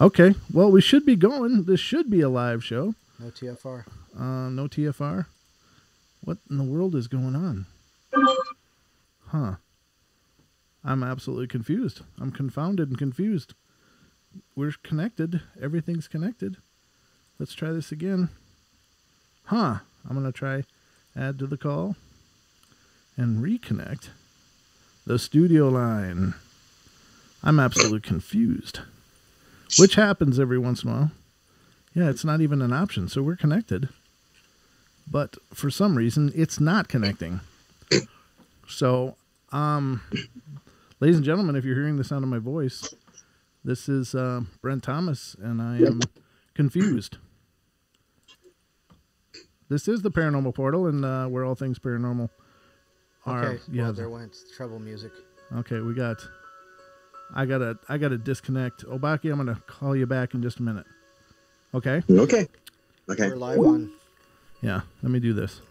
Okay, well, we should be going. This should be a live show. No TFR. No TFR. What in the world is going on? Huh. I'm absolutely confused. I'm confounded and confused. We're connected. Everything's connected. Let's try this again. Huh. I'm going to try add to the call and reconnect the studio line. I'm absolutely confused. Which happens every once in a while. Yeah, it's not even an option. So we're connected. But for some reason, it's not connecting. So, ladies and gentlemen, if you're hearing the sound of my voice, this is Brent Thomas, and I am confused. This is the Paranormal Portal, and where all things paranormal are. Okay, well, there went trouble music. Okay, I gotta disconnect. Obake, I'm gonna call you back in just a minute. Okay? Okay. We're live on. Yeah, let me do this.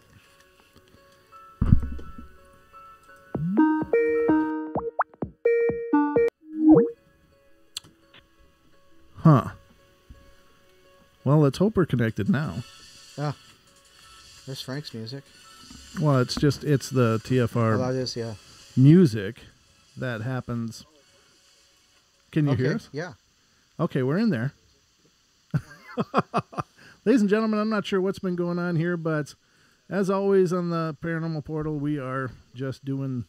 Huh. Well, let's hope we're connected now. Ah, there's Frank's music. Well, it's the TFR that is, yeah. music that happens. Can you hear us? Yeah. Okay, we're in there. Ladies and gentlemen, I'm not sure what's been going on here, but as always on the Paranormal Portal, we are just doing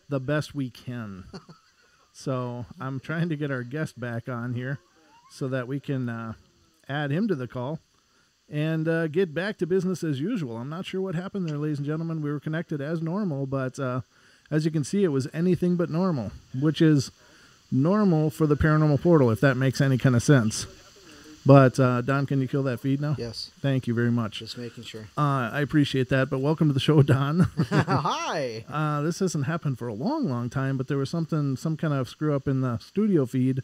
the best we can. So I'm trying to get our guest back on here so that we can add him to the call and get back to business as usual. I'm not sure what happened there, ladies and gentlemen. We were connected as normal, but as you can see, it was anything but normal, which is normal for the Paranormal Portal, if that makes any kind of sense. But, Don, can you kill that feed now? Yes. Thank you very much. Just making sure. I appreciate that, but welcome to the show, Don. Hi. This hasn't happened for a long, long time, but there was some kind of screw up in the studio feed.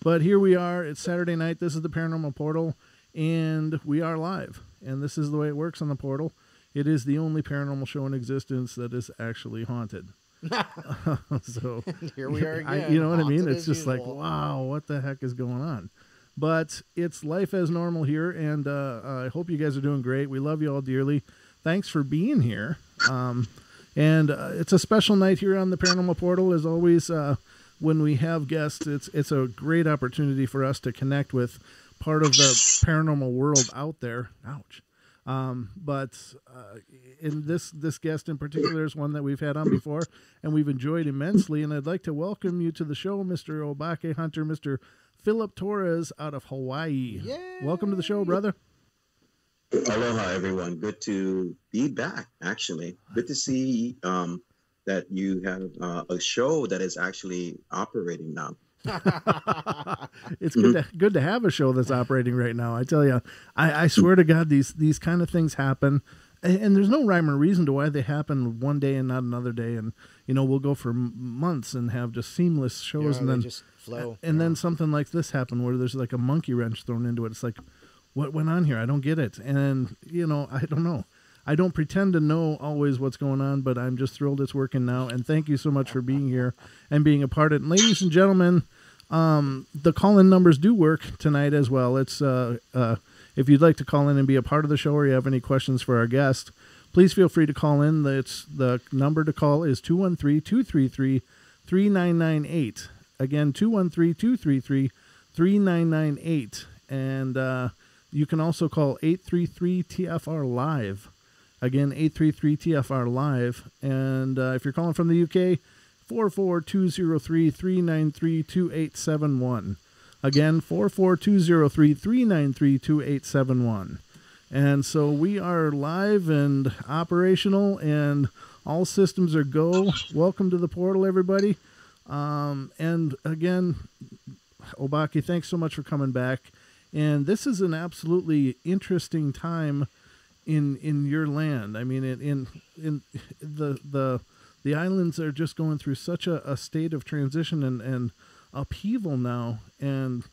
But here we are. It's Saturday night. This is the Paranormal Portal, and we are live. And this is the way it works on the portal. It is the only paranormal show in existence that is actually haunted. So here we are again. You know what I mean? It's just usual. like, wow, what the heck is going on? But it's life as normal here, and I hope you guys are doing great. We love you all dearly. Thanks for being here. And it's a special night here on the Paranormal Portal. As always, when we have guests, it's a great opportunity for us to connect with part of the paranormal world out there. Ouch. But in this guest in particular is one that we've had on before, and we've enjoyed immensely. And I'd like to welcome you to the show, Mr. Obake Hunter, Mr. Philip Torres out of Hawaii. Yay! Welcome to the show, brother. Aloha, everyone. Good to be back, actually. Good to see that you have a show that is actually operating now. It's good to have a show that's operating right now. I tell you, I swear to God, these kind of things happen, and there's no rhyme or reason to why they happen one day and not another day. And we'll go for months and have just seamless shows, and then just flow. And then something like this happened where there's like a monkey wrench thrown into it. It's like, what went on here? I don't get it. And I don't know. I don't pretend to know always what's going on, but I'm just thrilled it's working now. And thank you so much for being here and being a part of it. And ladies and gentlemen, the call-in numbers do work tonight as well. It's if you'd like to call in and be a part of the show, or you have any questions for our guest, please feel free to call in. The number to call is 213-233-3998. Again, 213-233-3998. And you can also call 833-TFR-LIVE. Again, 833-TFR-LIVE. And if you're calling from the UK, 44203-393-2871. Again, 44203-393-2871. And so we are live and operational, and all systems are go. Welcome to the portal, everybody. And again, Obake, thanks so much for coming back. And this is an absolutely interesting time in your land. I mean, in the islands are just going through such a state of transition and upheaval now. And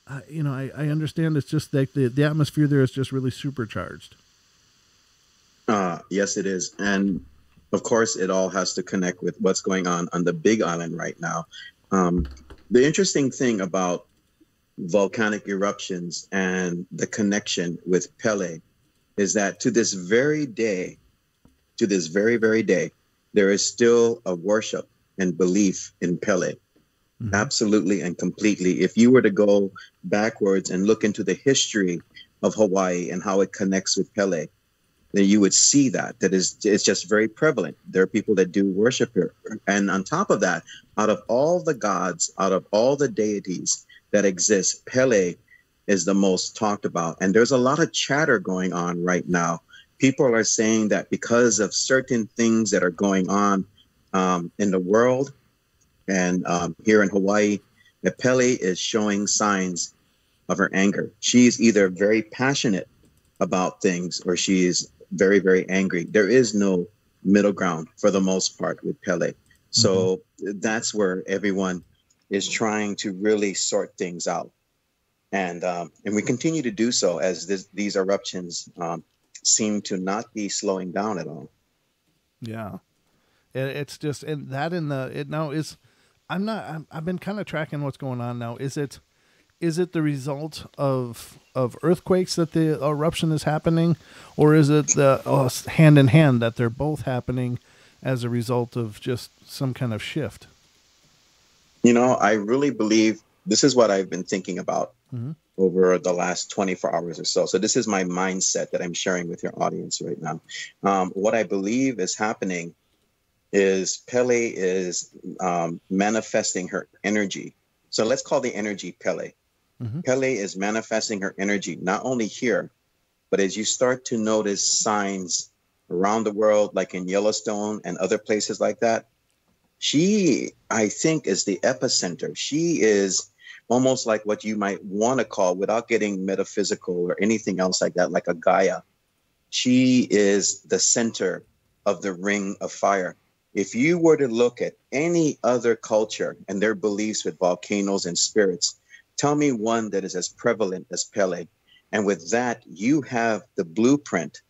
I understand it's just like the atmosphere there is just really supercharged. Yes, it is. And of course, it all has to connect with what's going on the Big Island right now. The interesting thing about volcanic eruptions and the connection with Pele is that to this very day, to this very, very day, there is still a worship and belief in Pele. Mm-hmm. Absolutely and completely. If you were to go backwards and look into the history of Hawaii and how it connects with Pele, then you would see it's just very prevalent. There are people that do worship her. And on top of that, out of all the gods, out of all the deities that exist, Pele is the most talked about. And there's a lot of chatter going on right now. People are saying that because of certain things that are going on in the world and here in Hawaii, that Pele is showing signs of her anger. She's either very passionate about things or she is very, very angry. There is no middle ground for the most part with Pele. So that's where everyone is trying to really sort things out. And we continue to do so as these eruptions seem to not be slowing down at all. Yeah. It's just, and that it now is, I've been kind of tracking what's going on now. Is it the result of earthquakes that the eruption is happening, or is it the hand in hand that they're both happening as a result of just some kind of shift? I really believe this is what I've been thinking about over the last 24 hours or so. So this is my mindset that I'm sharing with your audience right now. What I believe is happening is Pele is manifesting her energy. So let's call the energy Pele. Pele is manifesting her energy, not only here, but as you start to notice signs around the world, like in Yellowstone and other places like that, she, I think, is the epicenter. She is almost like what you might want to call, without getting metaphysical or anything else like that, like a Gaia. She is the center of the ring of fire. If you were to look at any other culture and their beliefs with volcanoes and spirits, tell me one that is as prevalent as Pele. And with that, you have the blueprint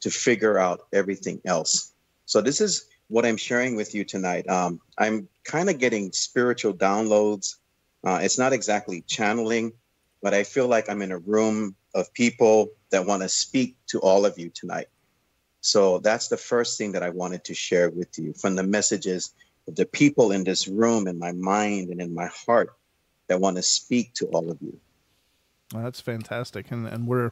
to figure out everything else. So this is what I'm sharing with you tonight. I'm kind of getting spiritual downloads. It's not exactly channeling, but I feel like I'm in a room of people that want to speak to all of you tonight. So that's the first thing that I wanted to share with you from the messages of the people in this room, in my mind and in my heart, that want to speak to all of you. Well, that's fantastic. And we're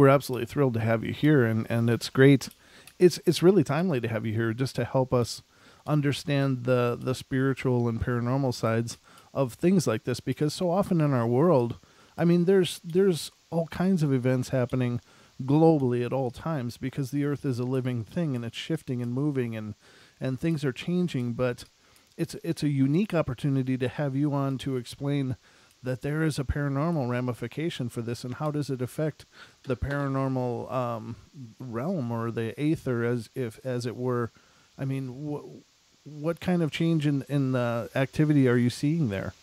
absolutely thrilled to have you here. And it's great. It's really timely to have you here just to help us understand the spiritual and paranormal sides of things like this, because so often in our world, I mean, there's all kinds of events happening globally at all times, because the earth is a living thing and it's shifting and moving and things are changing. But it's a unique opportunity to have you on to explain that there is a paranormal ramification for this, and how does it affect the paranormal realm or the aether, as it were. I mean, what kind of change in the activity are you seeing there?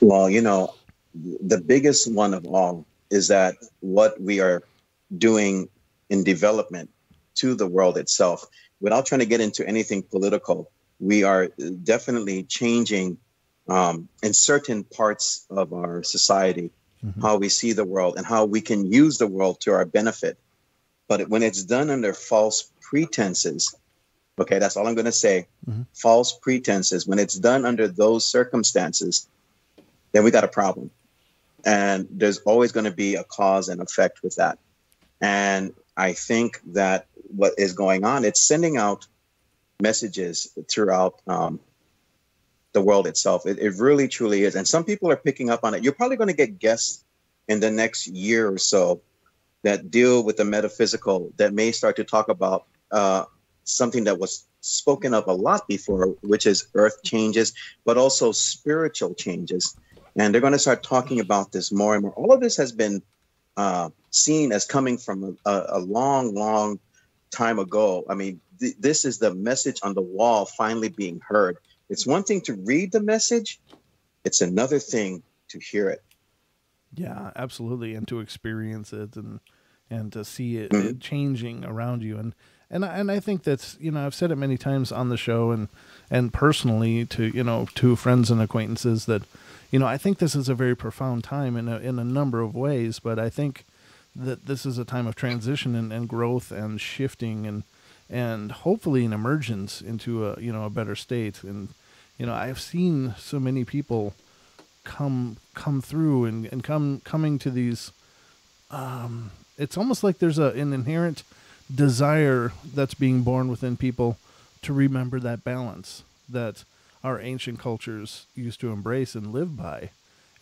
Well, the biggest one of all is that what we are doing in development to the world itself, without trying to get into anything political, we are definitely changing in certain parts of our society, how we see the world and how we can use the world to our benefit. But when it's done under false pretenses, okay, that's all I'm going to say. False pretenses. When it's done under those circumstances, then we got a problem. And there's always going to be a cause and effect with that. And I think that what is going on, it's sending out messages throughout the world itself. It really, truly is. And some people are picking up on it. You're probably going to get guests in the next year or so that deal with the metaphysical, that may start to talk about something that was spoken of a lot before, which is earth changes, but also spiritual changes. And they're going to start talking about this more and more. All of this has been seen as coming from a long, long time ago. I mean, this is the message on the wall finally being heard. It's one thing to read the message. It's another thing to hear it. Yeah, absolutely. And to experience it and to see it changing around you. And I think that's, I've said it many times on the show and personally to friends and acquaintances that, I think this is a very profound time in a number of ways, but I think that this is a time of transition and growth and shifting and hopefully an emergence into a better state. And, I've seen so many people come through and coming to these, it's almost like there's an inherent desire that's being born within people to remember that balance that our ancient cultures used to embrace and live by.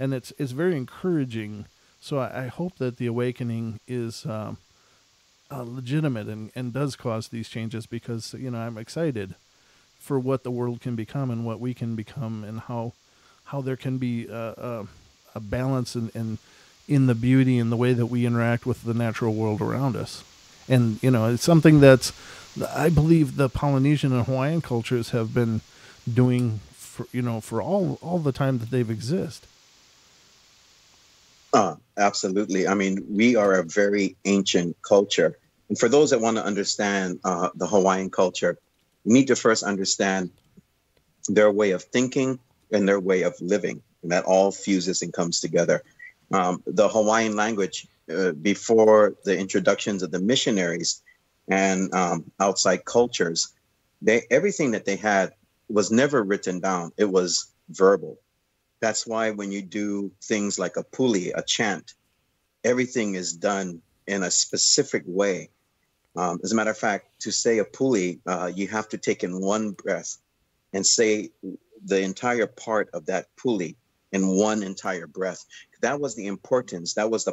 And it's very encouraging. So I hope that the awakening is legitimate and does cause these changes, because, I'm excited for what the world can become and what we can become, and how there can be a balance in the beauty and the way that we interact with the natural world around us. And, it's something that's, I believe the Polynesian and Hawaiian cultures have been doing for all the time that they've existed. Absolutely. I mean, we are a very ancient culture. And for those that want to understand the Hawaiian culture, you need to first understand their way of thinking and their way of living. And that all fuses and comes together. The Hawaiian language, before the introductions of the missionaries and outside cultures, everything that they had was never written down. It was verbal. That's why when you do things like a puli, a chant, everything is done in a specific way. As a matter of fact, to say a puli, you have to take in one breath and say the entire part of that puli in one entire breath. That was the importance. That was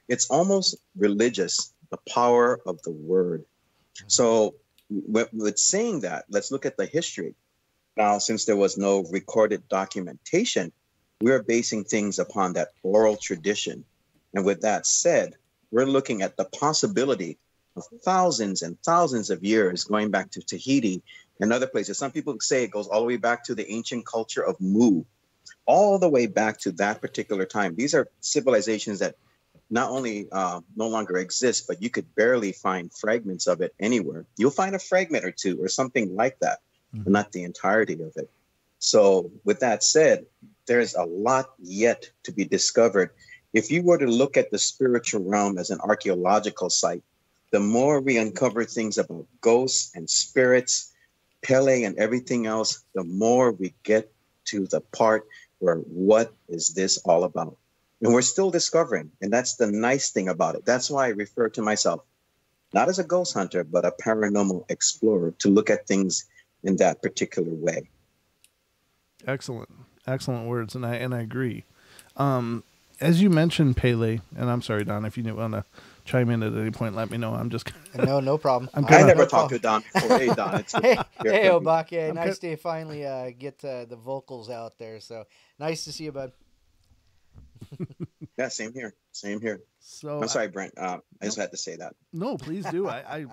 it's almost religious, the power of the word. So with saying that, let's look at the history. Now, since there was no recorded documentation, we're basing things upon that oral tradition. And with that said, we're looking at the possibility of thousands and thousands of years going back to Tahiti and other places. Some people say it goes all the way back to the ancient culture of Mu, all the way back to that particular time. These are civilizations that not only no longer exist, but you could barely find fragments of it anywhere. You'll find a fragment or two or something like that, but not the entirety of it. So with that said, there's a lot yet to be discovered. If you were to look at the spiritual realm as an archaeological site, the more we uncover things about ghosts and spirits, Pele and everything else, the more we get to the part where what is this all about? And we're still discovering. And that's the nice thing about it. That's why I refer to myself, not as a ghost hunter, but a paranormal explorer, to look at things in that particular way. Excellent words. And I agree. As you mentioned Pele, and I'm sorry, Don, if you want to chime in at any point, let me know. I'm just no problem. I never talked to Don before. Hey, Don. Hey, Obake. Nice to finally get the vocals out there. So nice to see you, bud. Yeah, same here. So I'm sorry, Brent. I just had to say that. No, please do. I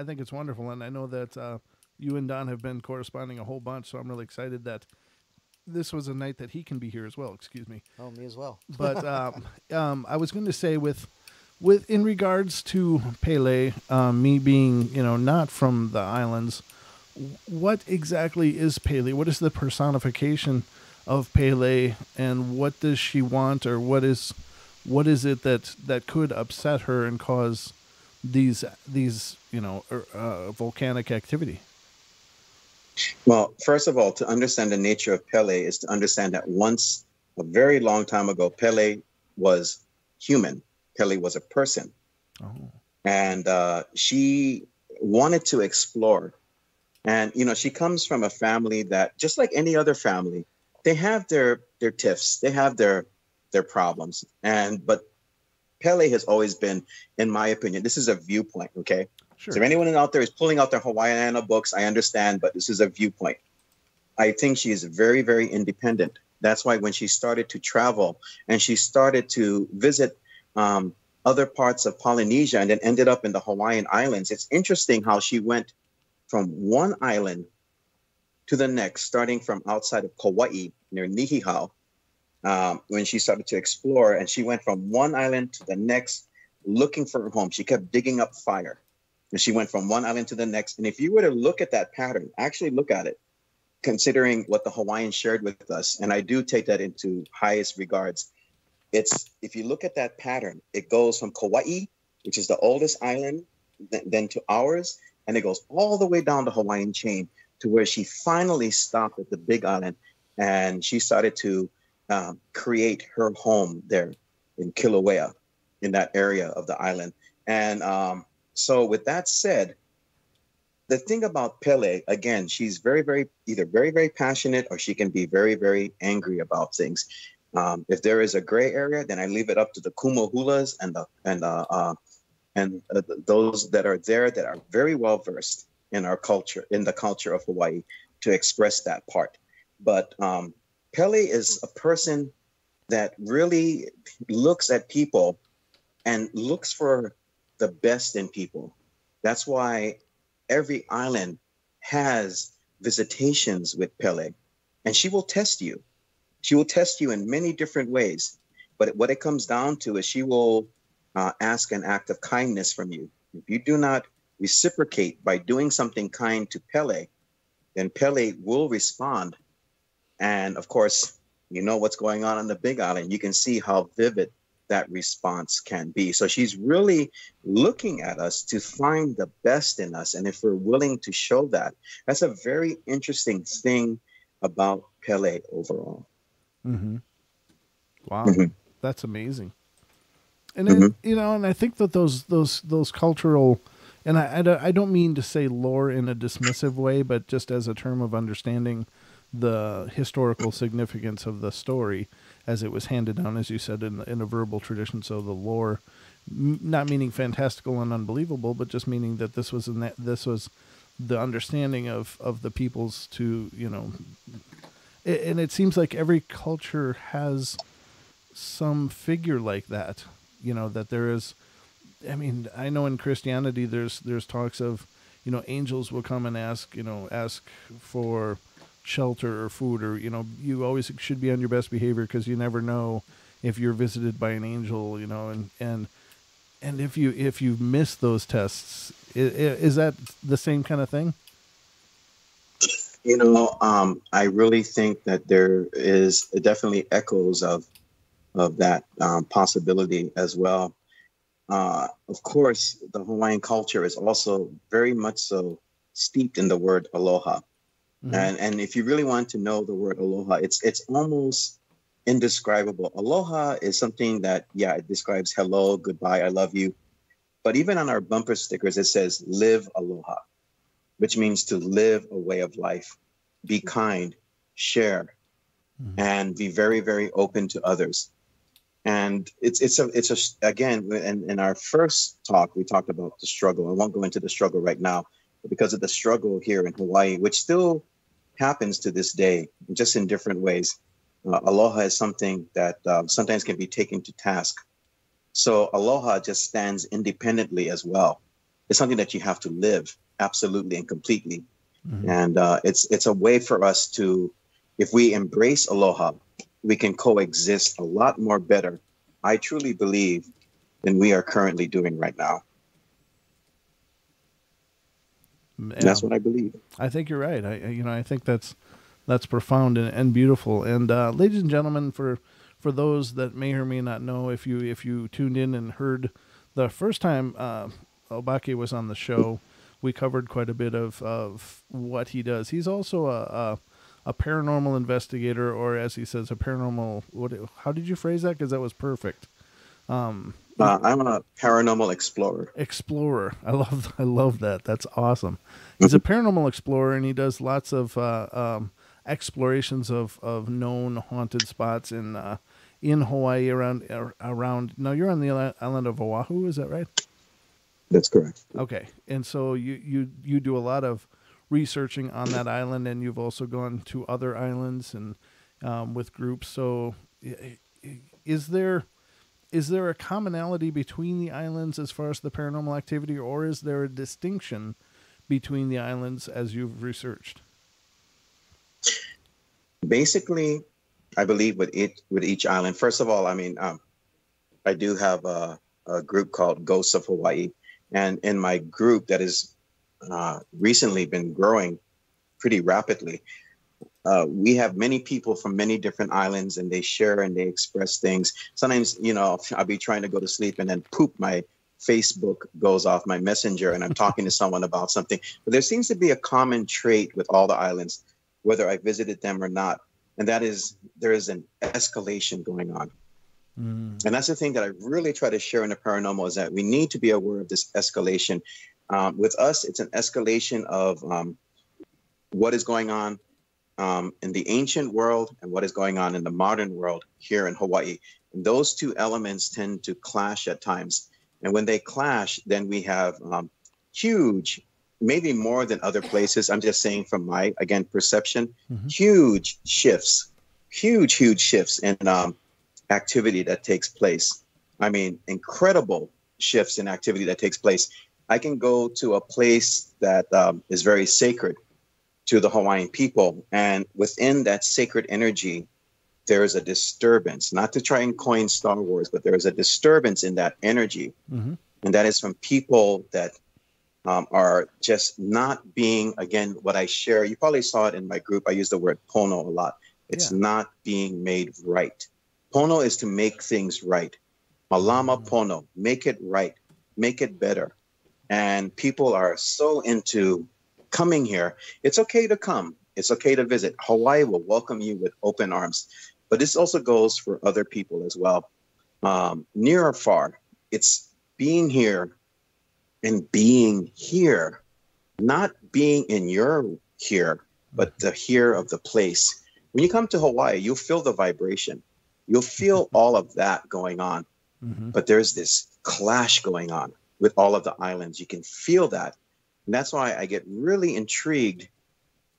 think it's wonderful, and I know that you and Don have been corresponding a whole bunch. So I'm really excited that this was a night that he can be here as well. Excuse me. Oh, me as well. But I was going to say with in regards to Pele, me being not from the islands, what exactly is Pele? What is the personification of Pele, and what does she want, or what is it that could upset her and cause these volcanic activity? Well, first of all, to understand the nature of Pele is to understand that once, a very long time ago, Pele was human. Pele was a person. Oh. And she wanted to explore. And, she comes from a family that, just like any other family, they have their tiffs, they have their problems. But Pele has always been, in my opinion, this is a viewpoint, okay? Sure. So if anyone out there is pulling out their Hawaiian books, I understand, but this is a viewpoint. I think she is very, very independent. That's why when she started to travel and she started to visit other parts of Polynesia and then ended up in the Hawaiian Islands, it's interesting how she went from one island to the next, starting from outside of Kauai near Nihihau, when she started to explore. And she went from one island to the next looking for her home. She kept digging up fire. And she went from one island to the next. And if you were to look at that pattern, actually look at it, considering what the Hawaiians shared with us, and I do take that into highest regards. It's, if you look at that pattern, it goes from Kauai, which is the oldest island, then to ours, and it goes all the way down the Hawaiian chain to where she finally stopped at the Big Island, and she started to create her home there in Kilauea, in that area of the island. And so with that said, the thing about Pele, again, she's either very, very passionate, or she can be very, very angry about things. If there is a gray area, then I leave it up to the kumohulas and those that are there that are very well versed in our culture, in the culture of Hawaii, to express that part. But Pele is a person that really looks at people and looks for the best in people. That's why every island has visitations with Pele, and she will test you. She will test you in many different ways. But what it comes down to is she will ask an act of kindness from you. If you do not reciprocate by doing something kind to Pele, then Pele will respond. And of course, you know what's going on the Big Island. You can see how vivid that response can be. So she's really looking at us to find the best in us. And if we're willing to show that, that's a very interesting thing about Pele overall. Mm-hmm. Wow. Mm-hmm. That's amazing. And then, you know, and I think that those cultural, and I don't mean to say lore in a dismissive way, but just as a term of understanding the historical significance of the story as it was handed down, as you said, in a verbal tradition. So the lore, not meaning fantastical and unbelievable, but just meaning that this was the understanding of the peoples to, you know, and it seems like every culture has some figure like that, you know, that there is. I mean, I know in Christianity there's talks of, you know, angels will come and ask for shelter or food, or, you know, you always should be on your best behavior because you never know if you're visited by an angel, you know, and if you miss those tests, is that the same kind of thing? You know, I really think that there is definitely echoes of that possibility as well. Of course, the Hawaiian culture is also very much so steeped in the word aloha. Mm-hmm. And if you really want to know the word aloha, it's almost indescribable. Aloha is something that, yeah, it describes hello, goodbye, I love you. But even on our bumper stickers, it says live aloha, which means to live a way of life, be kind, share, mm-hmm. and be very, very open to others. And it's again, in our first talk, we talked about the struggle. I won't go into the struggle right now, but because of the struggle here in Hawaii, which still happens to this day, just in different ways. Aloha is something that sometimes can be taken to task. So aloha just stands independently as well. It's something that you have to live absolutely and completely. Mm-hmm. And it's a way for us to, if we embrace aloha, we can coexist a lot more better, I truly believe, than we are currently doing right now. Yeah, that's what I believe. I think you're right. I think that's profound and beautiful. And ladies and gentlemen, for those that may or may not know, if you tuned in and heard the first time Obake was on the show, we covered quite a bit of what he does. He's also a paranormal investigator, or as he says, a paranormal. How did you phrase that? Because that was perfect. I'm a paranormal explorer. Explorer. I love that. That's awesome. He's a paranormal explorer, and he does lots of explorations of known haunted spots in Hawaii around. Now you're on the island of Oahu, is that right? That's correct. Okay, and so you do a lot of researching on that island, and you've also gone to other islands and with groups. So, is there a commonality between the islands as far as the paranormal activity, or is there a distinction between the islands as you've researched? Basically, I believe with each island. First of all, I mean, I do have a group called Ghosts of Hawaii, And in my group that has recently been growing pretty rapidly, we have many people from many different islands, and they share and they express things. Sometimes, I'll be trying to go to sleep and then poop, my Facebook goes off, my messenger, and I'm talking to someone about something. But there seems to be a common trait with all the islands, whether I visited them or not. And that is, there is an escalation going on. And that's the thing that I really try to share in the paranormal, is that we need to be aware of this escalation. With us, it's an escalation of what is going on in the ancient world and what is going on in the modern world here in Hawaii. And those two elements tend to clash at times. And when they clash, then we have huge, maybe more than other places, I'm just saying from my, again, perception, huge shifts in activity that takes place. I mean, incredible shifts in activity that takes place. I can go to a place that is very sacred to the Hawaiian people, and within that sacred energy, there is a disturbance. Not to try and coin Star Wars, but there is a disturbance in that energy, and that is from people that are just not being, again, what I share. You probably saw it in my group. I use the word pono a lot. It's not being made right. Pono is to make things right. Malama pono, make it right, make it better. And people are so into coming here. It's okay to come. It's okay to visit. Hawaii will welcome you with open arms. But this also goes for other people as well. Near or far, it's being here and being here, not being in your here, but the here of the place. When you come to Hawaii, you'll feel the vibration. You'll feel all of that going on. But there's this clash going on with all of the islands. You can feel that. And that's why I get really intrigued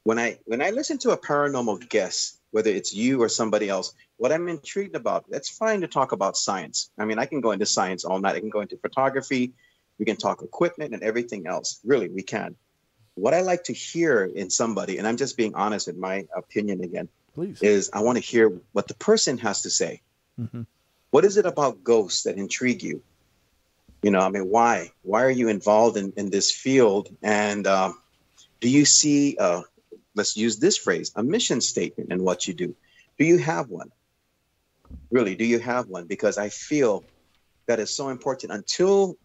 when I listen to a paranormal guest, whether it's you or somebody else. What I'm intrigued about, that's fine to talk about science. I mean, I can go into science all night. I can go into photography. We can talk equipment and everything else. Really, we can. What I like to hear in somebody, and I'm just being honest in my opinion again, Please. Is I want to hear what the person has to say. What is it about ghosts that intrigue you? I mean, why? Why are you involved in this field? And do you see, let's use this phrase, a mission statement in what you do? Do you have one? Really, do you have one? Because I feel that is so important. Until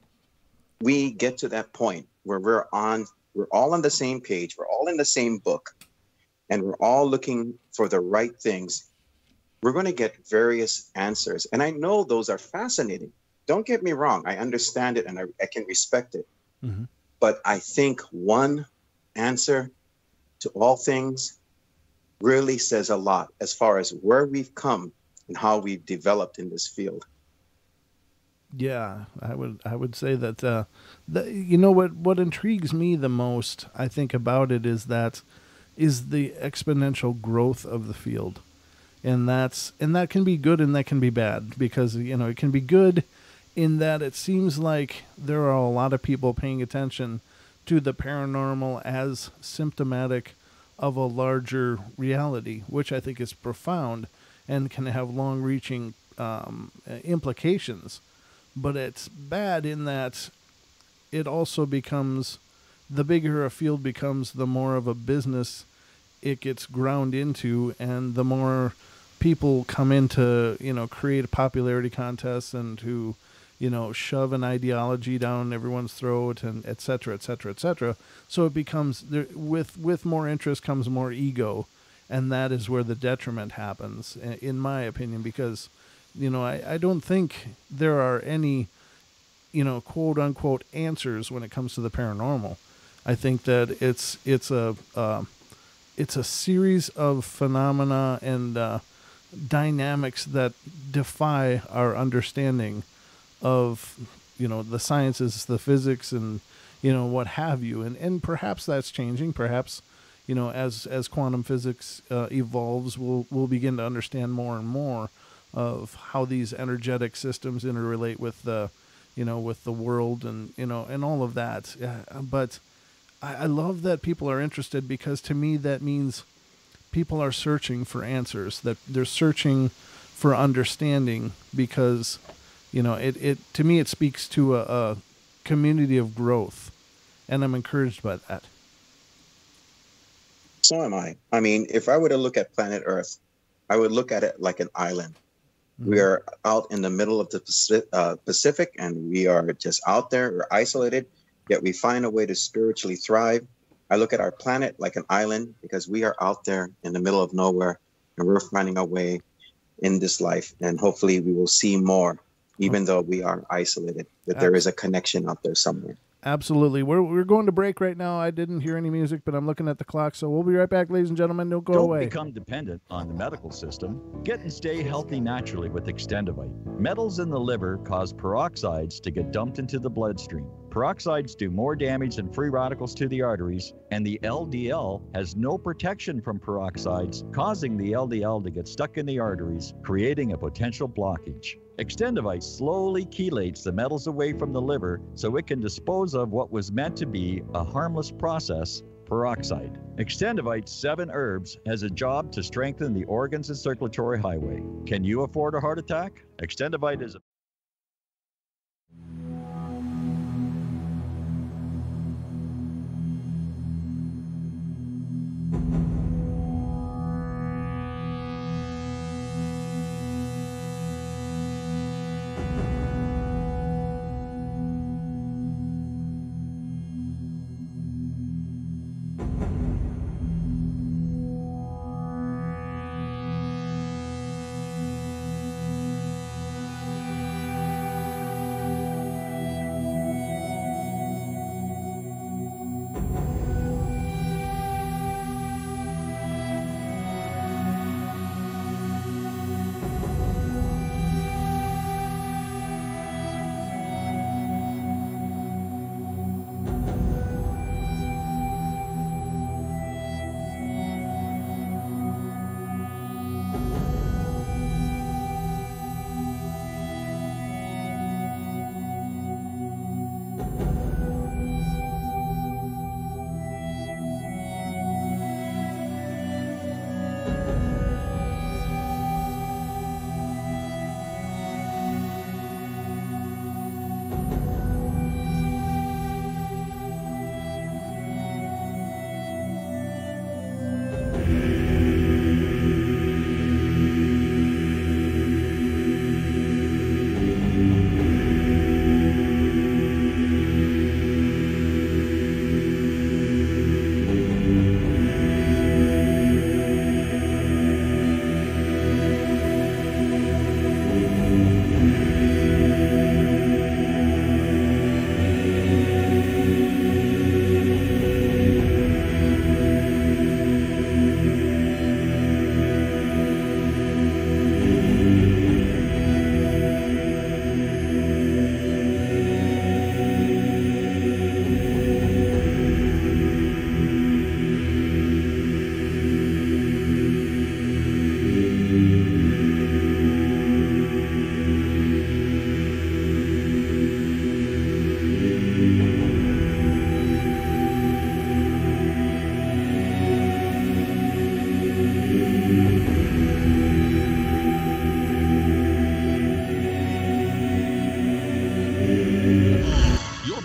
we get to that point where we're all on the same page, we're all in the same book, and we're all looking for the right things, we're going to get various answers. And I know those are fascinating. Don't get me wrong. I understand it and I can respect it. But I think one answer to all things really says a lot as far as where we've come and how we've developed in this field. Yeah, I would say that what intrigues me the most, I think, about it is the exponential growth of the field. And that can be good and that can be bad, because it can be good in that it seems like there are a lot of people paying attention to the paranormal as symptomatic of a larger reality, which I think is profound and can have long-reaching implications. But it's bad in that it also becomes, the bigger a field becomes, the more of a business it gets ground into, and the more people come in to, create popularity contests and to, shove an ideology down everyone's throat, and et cetera, et cetera, et cetera. So it becomes, with more interest comes more ego, and that is where the detriment happens, in my opinion, because, I don't think there are any, quote unquote answers when it comes to the paranormal. I think that it's a series of phenomena and dynamics that defy our understanding of, the sciences, the physics, and, what have you. And perhaps that's changing. Perhaps, as quantum physics evolves, we'll begin to understand more and more of how these energetic systems interrelate with the, with the world and, and all of that. But I love that people are interested, because to me that means people are searching for answers, that they're searching for understanding, because, it to me it speaks to a community of growth, and I'm encouraged by that. So am I. I mean, if I were to look at planet Earth, I would look at it like an island. Mm-hmm. We are out in the middle of the Pacific, and we are just out there. We're isolated, yet we find a way to spiritually thrive. I look at our planet like an island because we are out there in the middle of nowhere, and we're finding our way in this life. And hopefully we will see more, even though we are isolated, that there is a connection out there somewhere. Absolutely. We're going to break right now. I didn't hear any music, but I'm looking at the clock, so we'll be right back, ladies and gentlemen. Don't go away. Don't become dependent on the medical system. Get and stay healthy naturally with Extendivite. Metals in the liver cause peroxides to get dumped into the bloodstream. Peroxides do more damage than free radicals to the arteries, and the LDL has no protection from peroxides, causing the LDL to get stuck in the arteries, creating a potential blockage. Extendivite slowly chelates the metals away from the liver so it can dispose of what was meant to be a harmless process, peroxide. Extendivite's 7 herbs has a job to strengthen the organs and circulatory highway. Can you afford a heart attack? Extendivite is a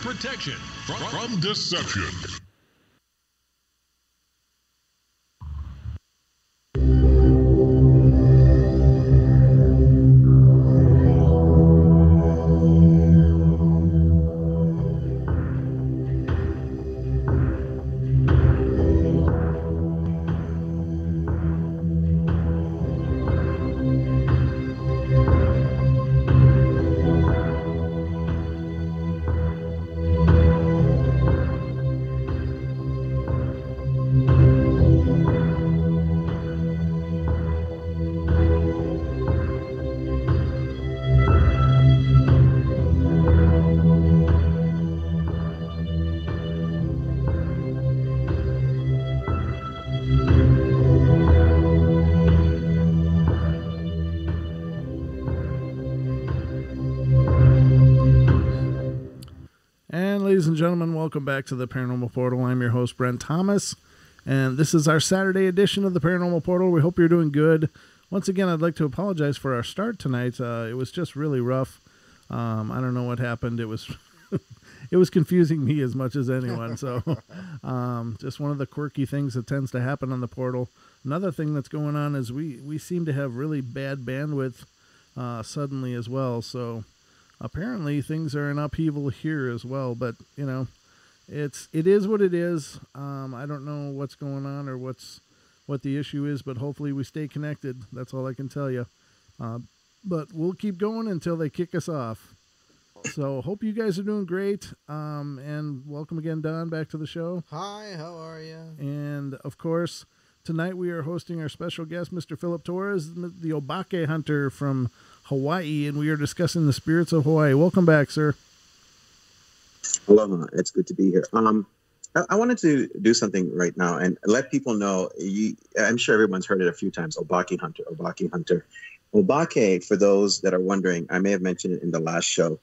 protection from deception. Ladies and gentlemen, welcome back to the Paranormal Portal. I'm your host, Brent Thomas, and this is our Saturday edition of the Paranormal Portal. We hope you're doing good. Once again, I'd like to apologize for our start tonight. It was just really rough. I don't know what happened. It was it was confusing me as much as anyone. So just one of the quirky things that tends to happen on the portal. Another thing that's going on is we seem to have really bad bandwidth suddenly as well. So apparently things are in upheaval here as well. But, you know, it is what it is. I don't know what's going on or what the issue is, but hopefully we stay connected. That's all I can tell you. But we'll keep going until they kick us off. So hope you guys are doing great. And welcome again, Don, back to the show. Hi, how are you? And of course, tonight we are hosting our special guest, Mr. Philip Torres, the Obake Hunter from Hawaii, and we are discussing the spirits of Hawaii. Welcome back, sir. Aloha. It's good to be here. I wanted to do something right now and let people know. I'm sure everyone's heard it a few times. Obake Hunter, Obake Hunter. Obake, for those that are wondering, I may have mentioned it in the last show,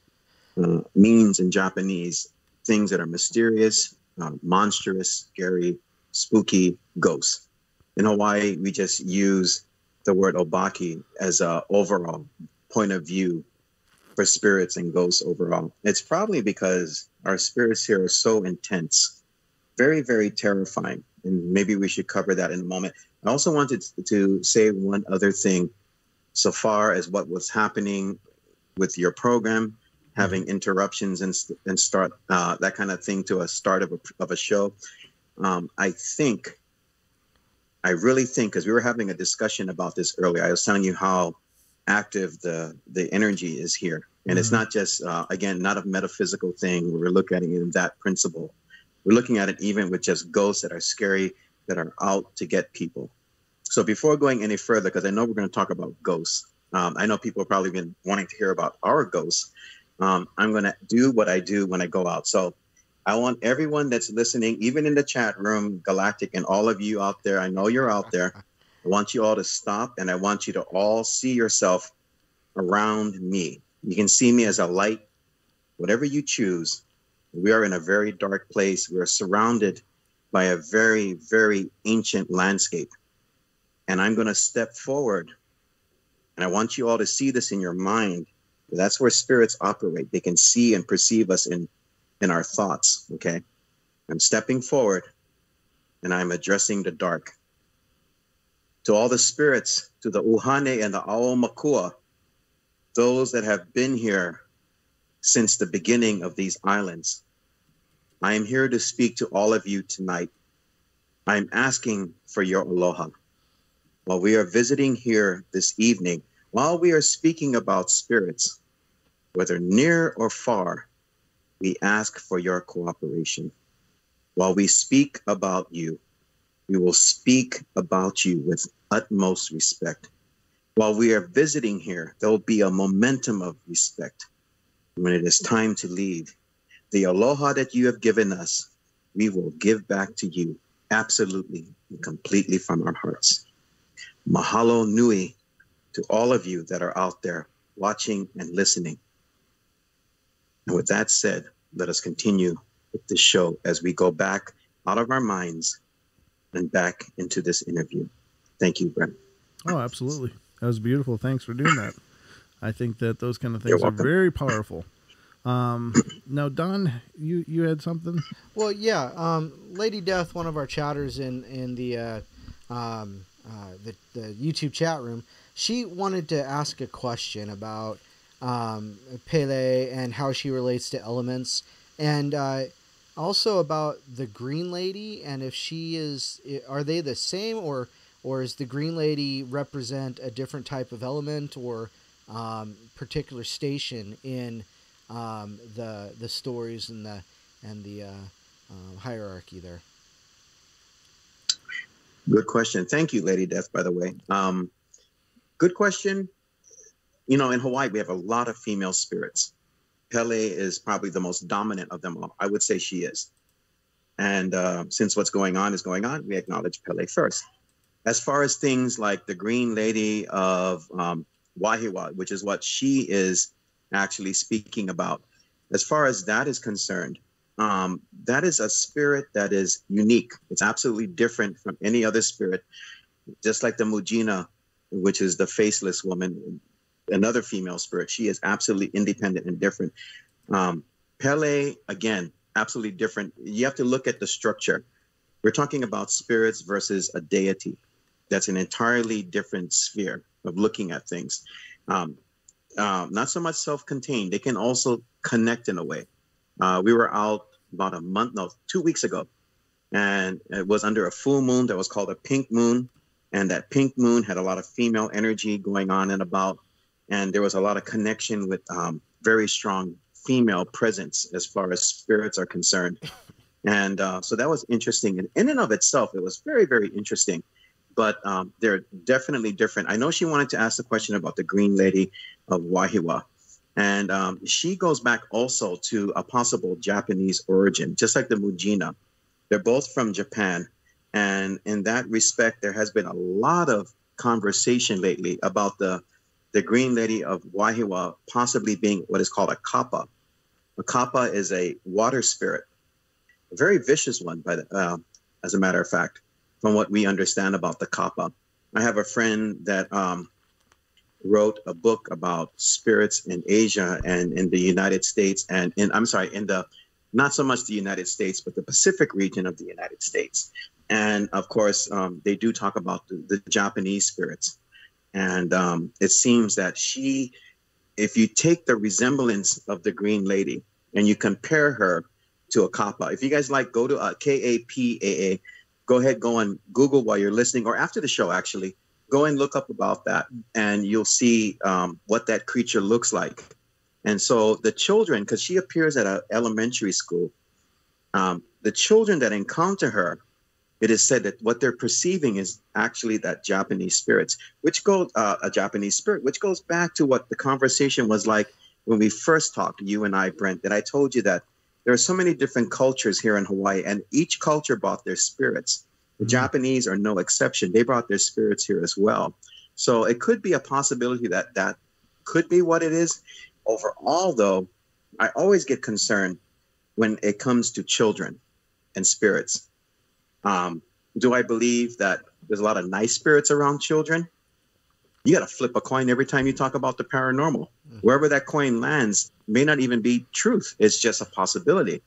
means in Japanese things that are mysterious, monstrous, scary, spooky, ghosts. In Hawaii, we just use the word obake as an overall point of view for spirits and ghosts overall. It's probably because our spirits here are so intense, very, very terrifying. And maybe we should cover that in a moment. I also wanted to say one other thing so far as what was happening with your program, having interruptions and start that kind of thing to a start of a show. I really think, because we were having a discussion about this earlier, I was telling you how active the energy is here. And it's not just, again, not a metaphysical thing. We're looking at it in that principle. We're looking at it even with just ghosts that are scary, that are out to get people. So before going any further, because I know we're going to talk about ghosts, I know people have probably been wanting to hear about our ghosts. I'm going to do what I do when I go out. So I want everyone that's listening, even in the chat room, Galactic, and all of you out there, I know you're out there. I want you all to stop, and I want you to all see yourself around me. You can see me as a light, whatever you choose. We are in a very dark place. We are surrounded by a very, very ancient landscape. And I'm going to step forward, and I want you all to see this in your mind. That's where spirits operate. They can see and perceive us in our thoughts, okay? I'm stepping forward, and I'm addressing the dark. To all the spirits, to the Uhane and the Aomakua, those that have been here since the beginning of these islands, I am here to speak to all of you tonight. I am asking for your aloha. While we are visiting here this evening, while we are speaking about spirits, whether near or far, we ask for your cooperation. While we speak about you, we will speak about you with utmost respect. While we are visiting here, there will be a momentum of respect. When it is time to leave, the aloha that you have given us, we will give back to you absolutely and completely from our hearts. Mahalo nui to all of you that are out there watching and listening. And with that said, let us continue with this show as we go back out of our minds and back into this interview. Thank you, Brent. Oh, absolutely. That was beautiful. Thanks for doing that. I think that those kind of things are very powerful. Now, Don, you had something? Well, yeah. Lady Death, one of our chatters in the YouTube chat room, she wanted to ask a question about Pele and how she relates to elements, and also about the Green Lady, and if are they the same, or does the Green Lady represent a different type of element or particular station in the stories and the hierarchy there? Good question. Thank you, Lady Death, by the way. Good question. You know, in Hawaii, we have a lot of female spirits. Pele is probably the most dominant of them all. I would say she is. And since what's going on is going on, we acknowledge Pele first. As far as things like the Green Lady of Wahiwa, which is what she is actually speaking about, as far as that is concerned, that is a spirit that is unique. It's absolutely different from any other spirit, just like the Mujina, which is the faceless woman, another female spirit. She is absolutely independent and different. Pele, again, absolutely different. You have to look at the structure. We're talking about spirits versus a deity. That's an entirely different sphere of looking at things. Not so much self-contained. They can also connect in a way. We were out about 2 weeks ago, and it was under a full moon that was called a pink moon. And that pink moon had a lot of female energy going on and about. And there was a lot of connection with very strong female presence as far as spirits are concerned. And so that was interesting. And in and of itself, it was very, very interesting. But they're definitely different. I know she wanted to ask the question about the Green Lady of Wahiawa. And she goes back also to a possible Japanese origin, just like the Mujina. They're both from Japan. And in that respect, there has been a lot of conversation lately about the Green Lady of Wahiawa possibly being what is called a kappa. A kappa is a water spirit, a very vicious one, as a matter of fact, from what we understand about the kappa. I have a friend that wrote a book about spirits in Asia and in the United States, and in the not so much the United States, but the Pacific region of the United States. And of course, they do talk about the Japanese spirits. And it seems that if you take the resemblance of the Green Lady and you compare her to a kappa, if you guys like, go to KAPAA, go ahead, go on Google while you're listening, or after the show, actually, go and look up about that, and you'll see what that creature looks like. And so the children, because she appears at an elementary school, the children that encounter her, it is said that what they're perceiving is actually that Japanese spirits, which goes a Japanese spirit, which goes back to what the conversation was like when we first talked, you and I, Brent, that I told you that there are so many different cultures here in Hawaii, and each culture brought their spirits. The Japanese are no exception. They brought their spirits here as well. So it could be a possibility that could be what it is. Overall, though, I always get concerned when it comes to children and spirits. Do I believe that there's a lot of nice spirits around children? You got to flip a coin every time you talk about the paranormal. Wherever that coin lands may not even be truth. It's just a possibility.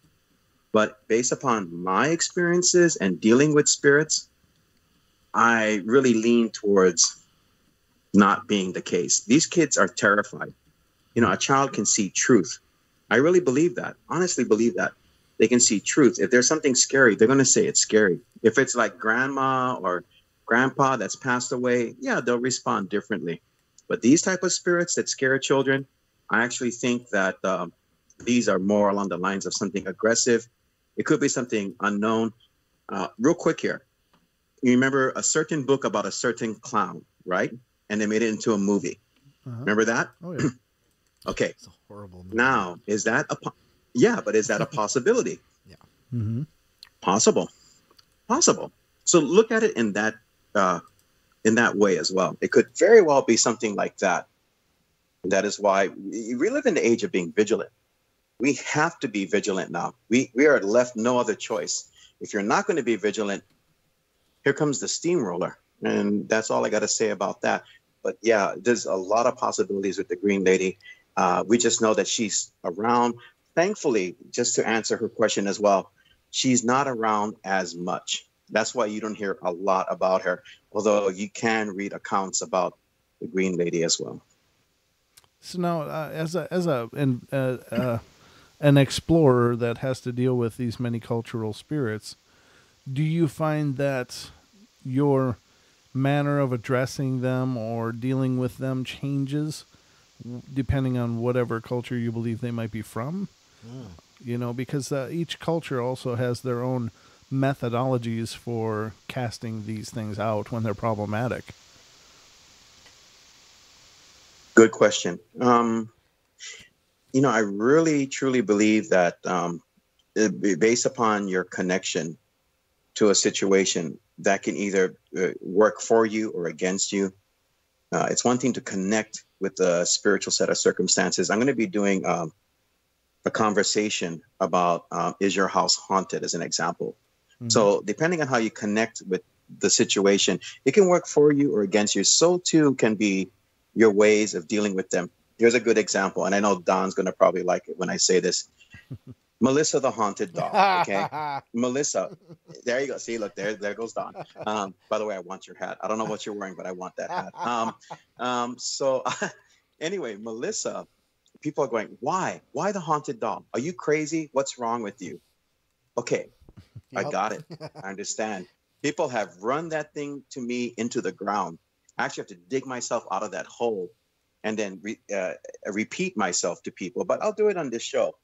But based upon my experiences and dealing with spirits, I really lean towards not being the case. These kids are terrified. You know, a child can see truth. I really believe that. Honestly believe that. They can see truth. If there's something scary, they're going to say it's scary. If it's like grandma or grandpa that's passed away, yeah, they'll respond differently. But these type of spirits that scare children, I actually think that these are more along the lines of something aggressive. It could be something unknown. Real quick here. You remember a certain book about a certain clown, right? And they made it into a movie. Remember that? Oh, yeah. Okay. It's a horrible movie. Now, is that but is that a possibility? Yeah. Mm-hmm. Possible. So look at it in that way as well. It could very well be something like that. And that is why we live in the age of being vigilant. We have to be vigilant now. We are left no other choice. If you're not going to be vigilant, here comes the steamroller. And that's all I got to say about that. But yeah, there's a lot of possibilities with the Green Lady. We just know that she's around. Thankfully, just to answer her question as well, she's not around as much. That's why you don't hear a lot about her, although you can read accounts about the Green Lady as well. So now, an explorer that has to deal with these many cultural spirits, do you find that your manner of addressing them or dealing with them changes depending on whatever culture you believe they might be from? You know, because each culture also has their own methodologies for casting these things out when they're problematic. Good question. You know, I really, truly believe that based upon your connection to a situation, that can either work for you or against you. It's one thing to connect with the spiritual set of circumstances. I'm going to be doing a conversation about is your house haunted, as an example. Mm-hmm. So depending on how you connect with the situation, it can work for you or against you. So too can be your ways of dealing with them. Here's a good example, and I know Don's going to probably like it when I say this. Melissa the haunted doll. Okay, Melissa. There you go. See, look, there goes Don. By the way, I want your hat. I don't know what you're wearing, but I want that hat. So anyway, Melissa, people are going, why the haunted doll? Are you crazy? What's wrong with you? Okay, yep. I got it. I understand. People have run that thing to me into the ground. I actually have to dig myself out of that hole and then repeat myself to people, but I'll do it on this show.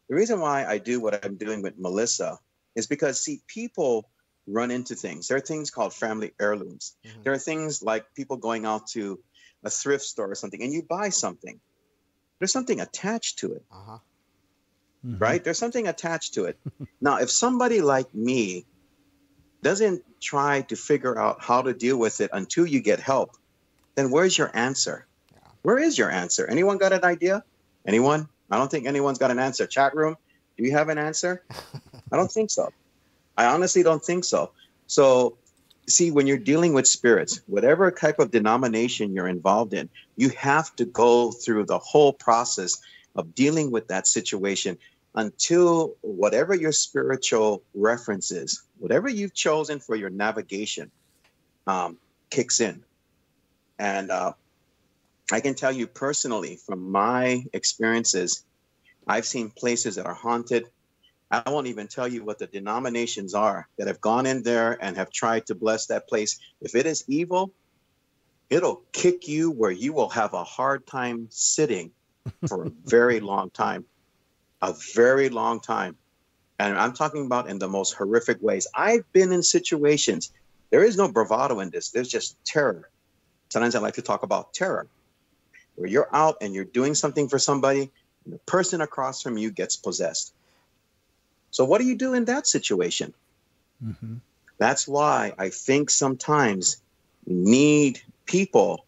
The reason why I do what I'm doing with Melissa is because, see, people run into things. There are things called family heirlooms. Mm-hmm. There are things like people going out to a thrift store or something and you buy something. There's something attached to it, mm-hmm. right? There's something attached to it. Now, if somebody like me doesn't try to figure out how to deal with it until you get help, then where's your answer? Yeah. Where is your answer? Anyone got an idea? Anyone? I don't think anyone's got an answer. Chat room, do you have an answer? I don't think so. I honestly don't think so. So, see, when you're dealing with spirits, whatever type of denomination you're involved in, you have to go through the whole process of dealing with that situation until whatever your spiritual reference is, whatever you've chosen for your navigation, kicks in. And I can tell you personally, from my experiences, I've seen places that are haunted. I won't even tell you what the denominations are that have gone in there and have tried to bless that place. If it is evil, it'll kick you where you will have a hard time sitting for a very long time. A very long time. And I'm talking about in the most horrific ways. I've been in situations, there is no bravado in this. There's just terror. Sometimes I like to talk about terror, where you're out and you're doing something for somebody, and the person across from you gets possessed. So what do you do in that situation? Mm-hmm. That's why I think sometimes we need people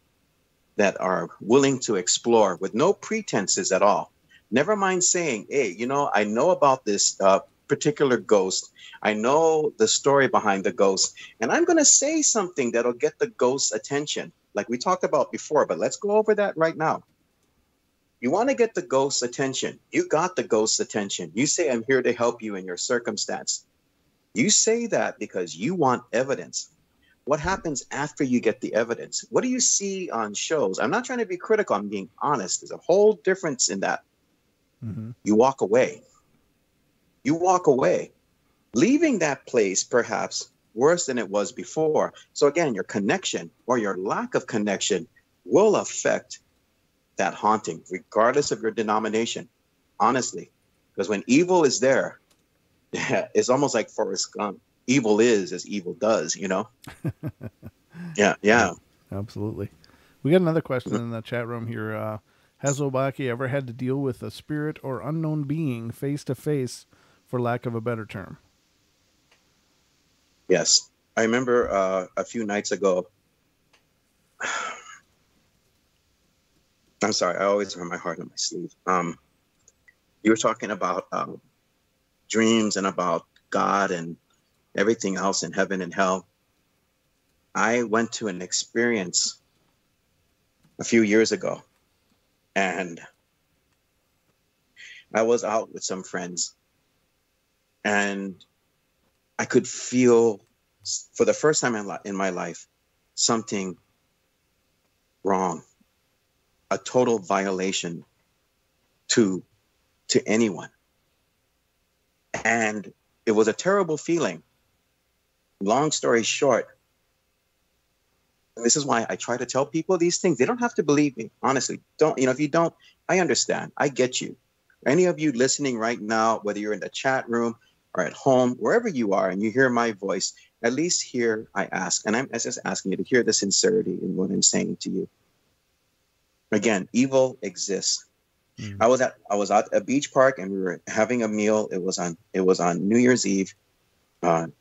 that are willing to explore with no pretenses at all. Never mind saying, hey, you know, I know about this particular ghost. I know the story behind the ghost, and I'm going to say something that'll get the ghost's attention, like we talked about before, but let's go over that right now. You want to get the ghost's attention. You got the ghost's attention. You say, I'm here to help you in your circumstance. You say that because you want evidence. What happens after you get the evidence? What do you see on shows? I'm not trying to be critical. I'm being honest. There's a whole difference in that. Mm-hmm. You walk away. You walk away, leaving that place perhaps worse than it was before. So again, your connection or your lack of connection will affect that haunting, regardless of your denomination, honestly. Because when evil is there, it's almost like Forrest Gump. Evil is as evil does, you know? Yeah. Absolutely. We got another question in the chat room here. Has Obake ever had to deal with a spirit or unknown being face to face, for lack of a better term? Yes. I remember a few nights ago. I'm sorry. I always wear my heart on my sleeve. You were talking about dreams and about God and everything else in heaven and hell. I went to an experience a few years ago, and I was out with some friends, and I could feel, for the first time in my life, something wrong, a total violation to anyone. And it was a terrible feeling. Long story short, and this is why I try to tell people these things. They don't have to believe me. Honestly, don't, if you don't, I understand. I get you. Any of you listening right now, whether you're in the chat room or at home, wherever you are, and you hear my voice, at least here I ask, and I'm just asking you to hear the sincerity in what I'm saying to you. Again, evil exists. Mm. I was at a beach park and we were having a meal. It was on New Year's Eve,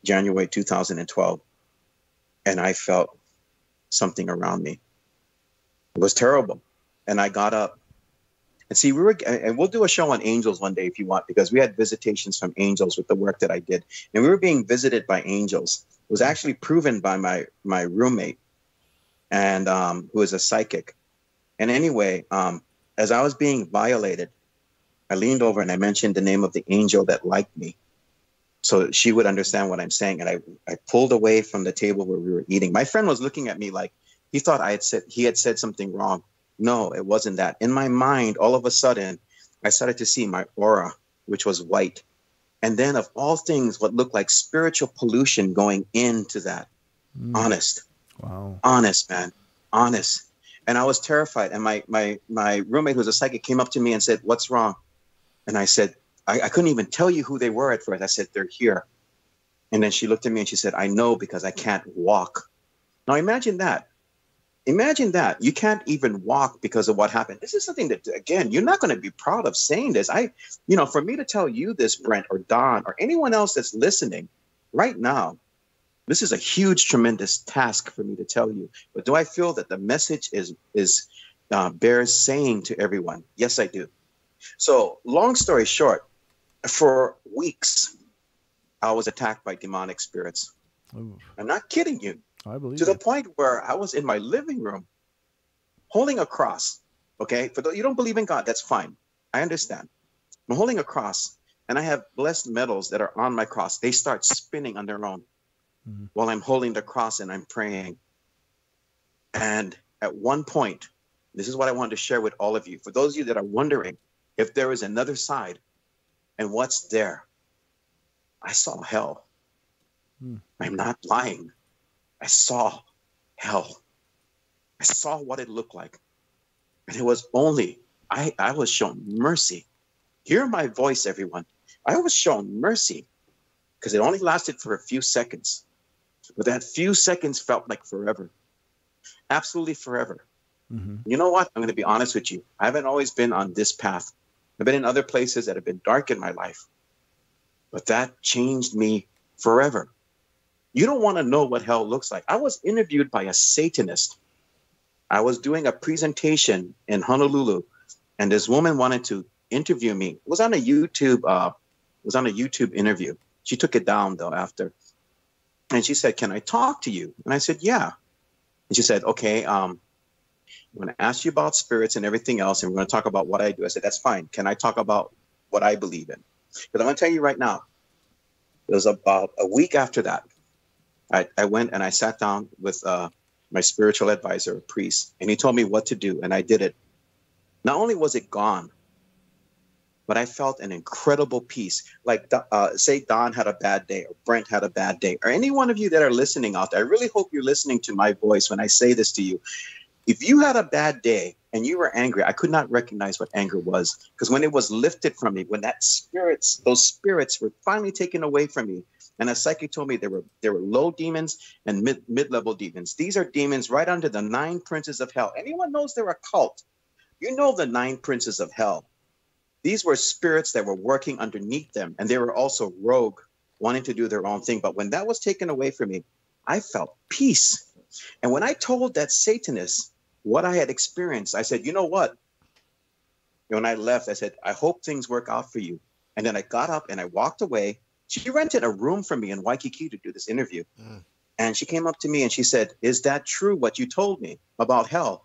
January 2012, and I felt something around me. It was terrible, and I got up. And see, and we'll do a show on angels one day if you want, because we had visitations from angels with the work that I did, and we were being visited by angels. It was actually proven by my roommate, and who is a psychic. And anyway, as I was being violated, I leaned over and I mentioned the name of the angel that liked me, so she would understand what I'm saying. And I pulled away from the table where we were eating. My friend was looking at me like he thought he had said something wrong. No, it wasn't that. In my mind, all of a sudden, I started to see my aura, which was white. And then of all things, what looked like spiritual pollution going into that. Honest. Wow. Honest, man. Honest. And I was terrified. And my roommate, who's a psychic, came up to me and said, "What's wrong?" And I said, I couldn't even tell you who they were at first. I said, "They're here." And then she looked at me and she said, "I know, because I can't walk." Now imagine that. Imagine that. You can't even walk because of what happened. This is something that, again, you're not going to be proud of saying this. For me to tell you this, Brent or Don or anyone else that's listening right now, this is a huge, tremendous task for me to tell you. But do I feel that the message bears saying to everyone? Yes, I do. So long story short, for weeks, I was attacked by demonic spirits. Ooh. I'm not kidding you. I believe to the point where I was in my living room holding a cross. Okay. For those you don't believe in God, that's fine. I understand. I'm holding a cross and I have blessed metals that are on my cross. They start spinning on their own while I'm holding the cross and I'm praying. And at one point, this is what I wanted to share with all of you. For those of you that are wondering if there is another side and what's there, I saw hell. I'm not lying. I saw hell. I saw what it looked like. And it was only, I was shown mercy. Hear my voice, everyone. I was shown mercy because it only lasted for a few seconds. But that few seconds felt like forever. Absolutely forever. You know what? I'm going to be honest with you. I haven't always been on this path. I've been in other places that have been dark in my life. But that changed me forever. You don't want to know what hell looks like. I was interviewed by a Satanist. I was doing a presentation in Honolulu, and this woman wanted to interview me. It was on a YouTube interview. She took it down though after. And she said, "Can I talk to you?" And I said, "Yeah." And she said, "Okay, I'm going to ask you about spirits and everything else, and we're going to talk about what I do." I said, "That's fine. Can I talk about what I believe in?" Because I'm going to tell you right now, it was about a week after that. I went and I sat down with my spiritual advisor, a priest, and he told me what to do, and I did it. Not only was it gone, but I felt an incredible peace. Like, say Don had a bad day, or Brent had a bad day, or any one of you that are listening out there, I really hope you're listening to my voice when I say this to you. If you had a bad day and you were angry, I could not recognize what anger was, because when it was lifted from me, when those spirits were finally taken away from me, and a psychic told me there were low demons and mid-level demons. These are demons right under the 9 princes of hell. Anyone knows they're a cult? You know the 9 princes of hell. These were spirits that were working underneath them, and they were also rogue, wanting to do their own thing. But when that was taken away from me, I felt peace. And when I told that Satanist what I had experienced, I said, "You know what?" When I left, I said, "I hope things work out for you." And then I got up and I walked away. She rented a room for me in Waikiki to do this interview. And she came up to me and she said, "Is that true what you told me about hell?"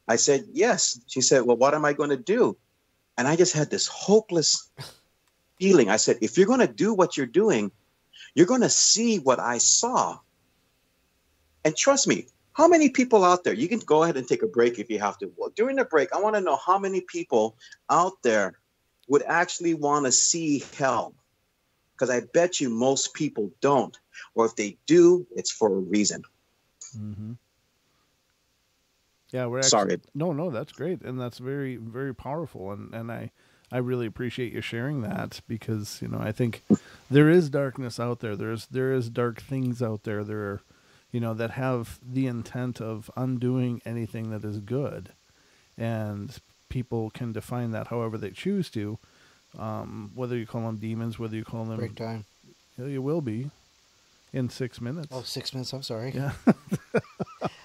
I said, "Yes." She said, "Well, what am I going to do?" And I just had this hopeless feeling. I said, if you're going to do what you're doing, you're going to see what I saw. And trust me, how many people out there, you can go ahead and take a break if you have to. Well, during the break, I want to know how many people out there would actually want to see hell. Because I bet you most people don't. Or if they do, it's for a reason. Yeah, we're actually, sorry. No, that's great. And that's very, very powerful. And I really appreciate you sharing that, because, I think there is darkness out there. There is dark things out there. There are, that have the intent of undoing anything that is good. And people can define that however they choose to. Whether you call them demons, whether you call them... Break time. You will be in 6 minutes. Oh, 6 minutes. I'm sorry. Yeah.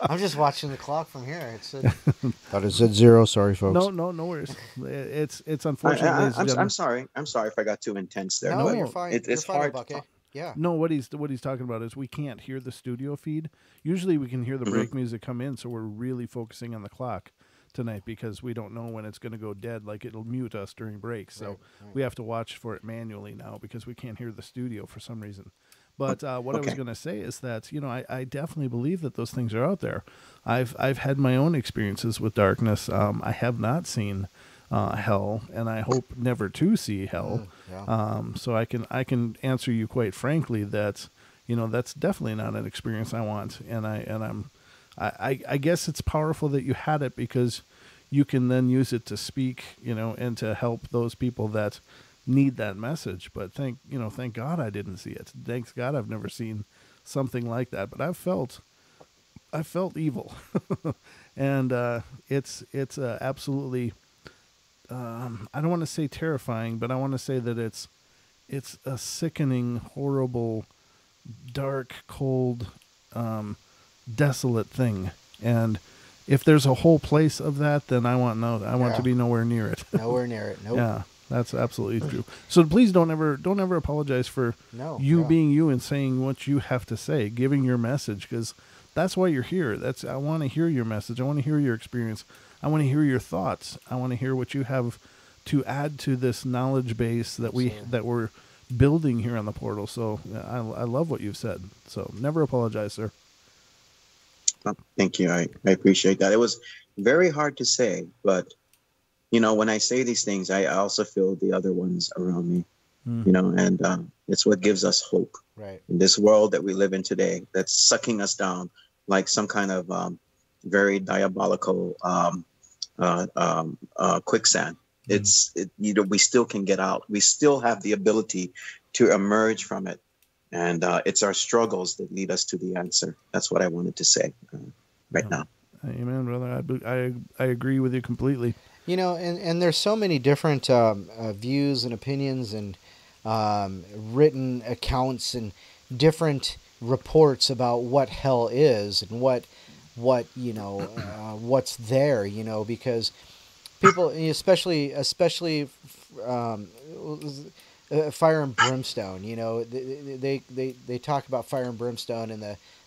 I'm just watching the clock from here. Thought it said 0. Sorry, folks. No worries. It's unfortunate. I'm sorry. I'm sorry if I got too intense there. No, you're fine. It's fine, hard. Obake. Yeah. No, what he's talking about is we can't hear the studio feed. Usually we can hear the break music come in, so we're really focusing on the clock. tonight because we don't know when it's going to go dead. Like it'll mute us during breaks, so Right. we have to watch for it manually now because we can't hear the studio for some reason. But what I was Okay. going to say is that I definitely believe that those things are out there. I've had my own experiences with darkness. I have not seen hell, and I hope never to see hell. Yeah. So I can answer you quite frankly that that's definitely not an experience I want. And I guess it's powerful that you had it because you can then use it to speak, and to help those people that need that message. But thank God I didn't see it. Thanks God I've never seen something like that. But I felt evil, and it's absolutely. I don't want to say terrifying, but I want to say that it's a sickening, horrible, dark, cold, desolate thing. And if there's a whole place of that, then I want to be nowhere near it. Nowhere near it. Nope. Yeah, that's absolutely true. So please don't ever apologize for No. being you and saying what you have to say, giving your message, because that's why you're here. I want to hear your message. I want to hear your experience. I want to hear your thoughts. I want to hear what you have to add to this knowledge base that we're building here on the portal. So I love what you've said. So never apologize, sir. Oh, thank you. I appreciate that. It was very hard to say, but when I say these things, I also feel the other ones around me, and it's what gives us hope. Right. In this world that we live in today, that's sucking us down like some kind of very diabolical quicksand. We still can get out. We still have the ability to emerge from it. And it's our struggles that lead us to the answer. That's what I wanted to say right now. Amen, brother. I agree with you completely. And there's so many different views and opinions and written accounts and different reports about what hell is and what what's there, because people, especially fire and brimstone, they talk about fire and brimstone and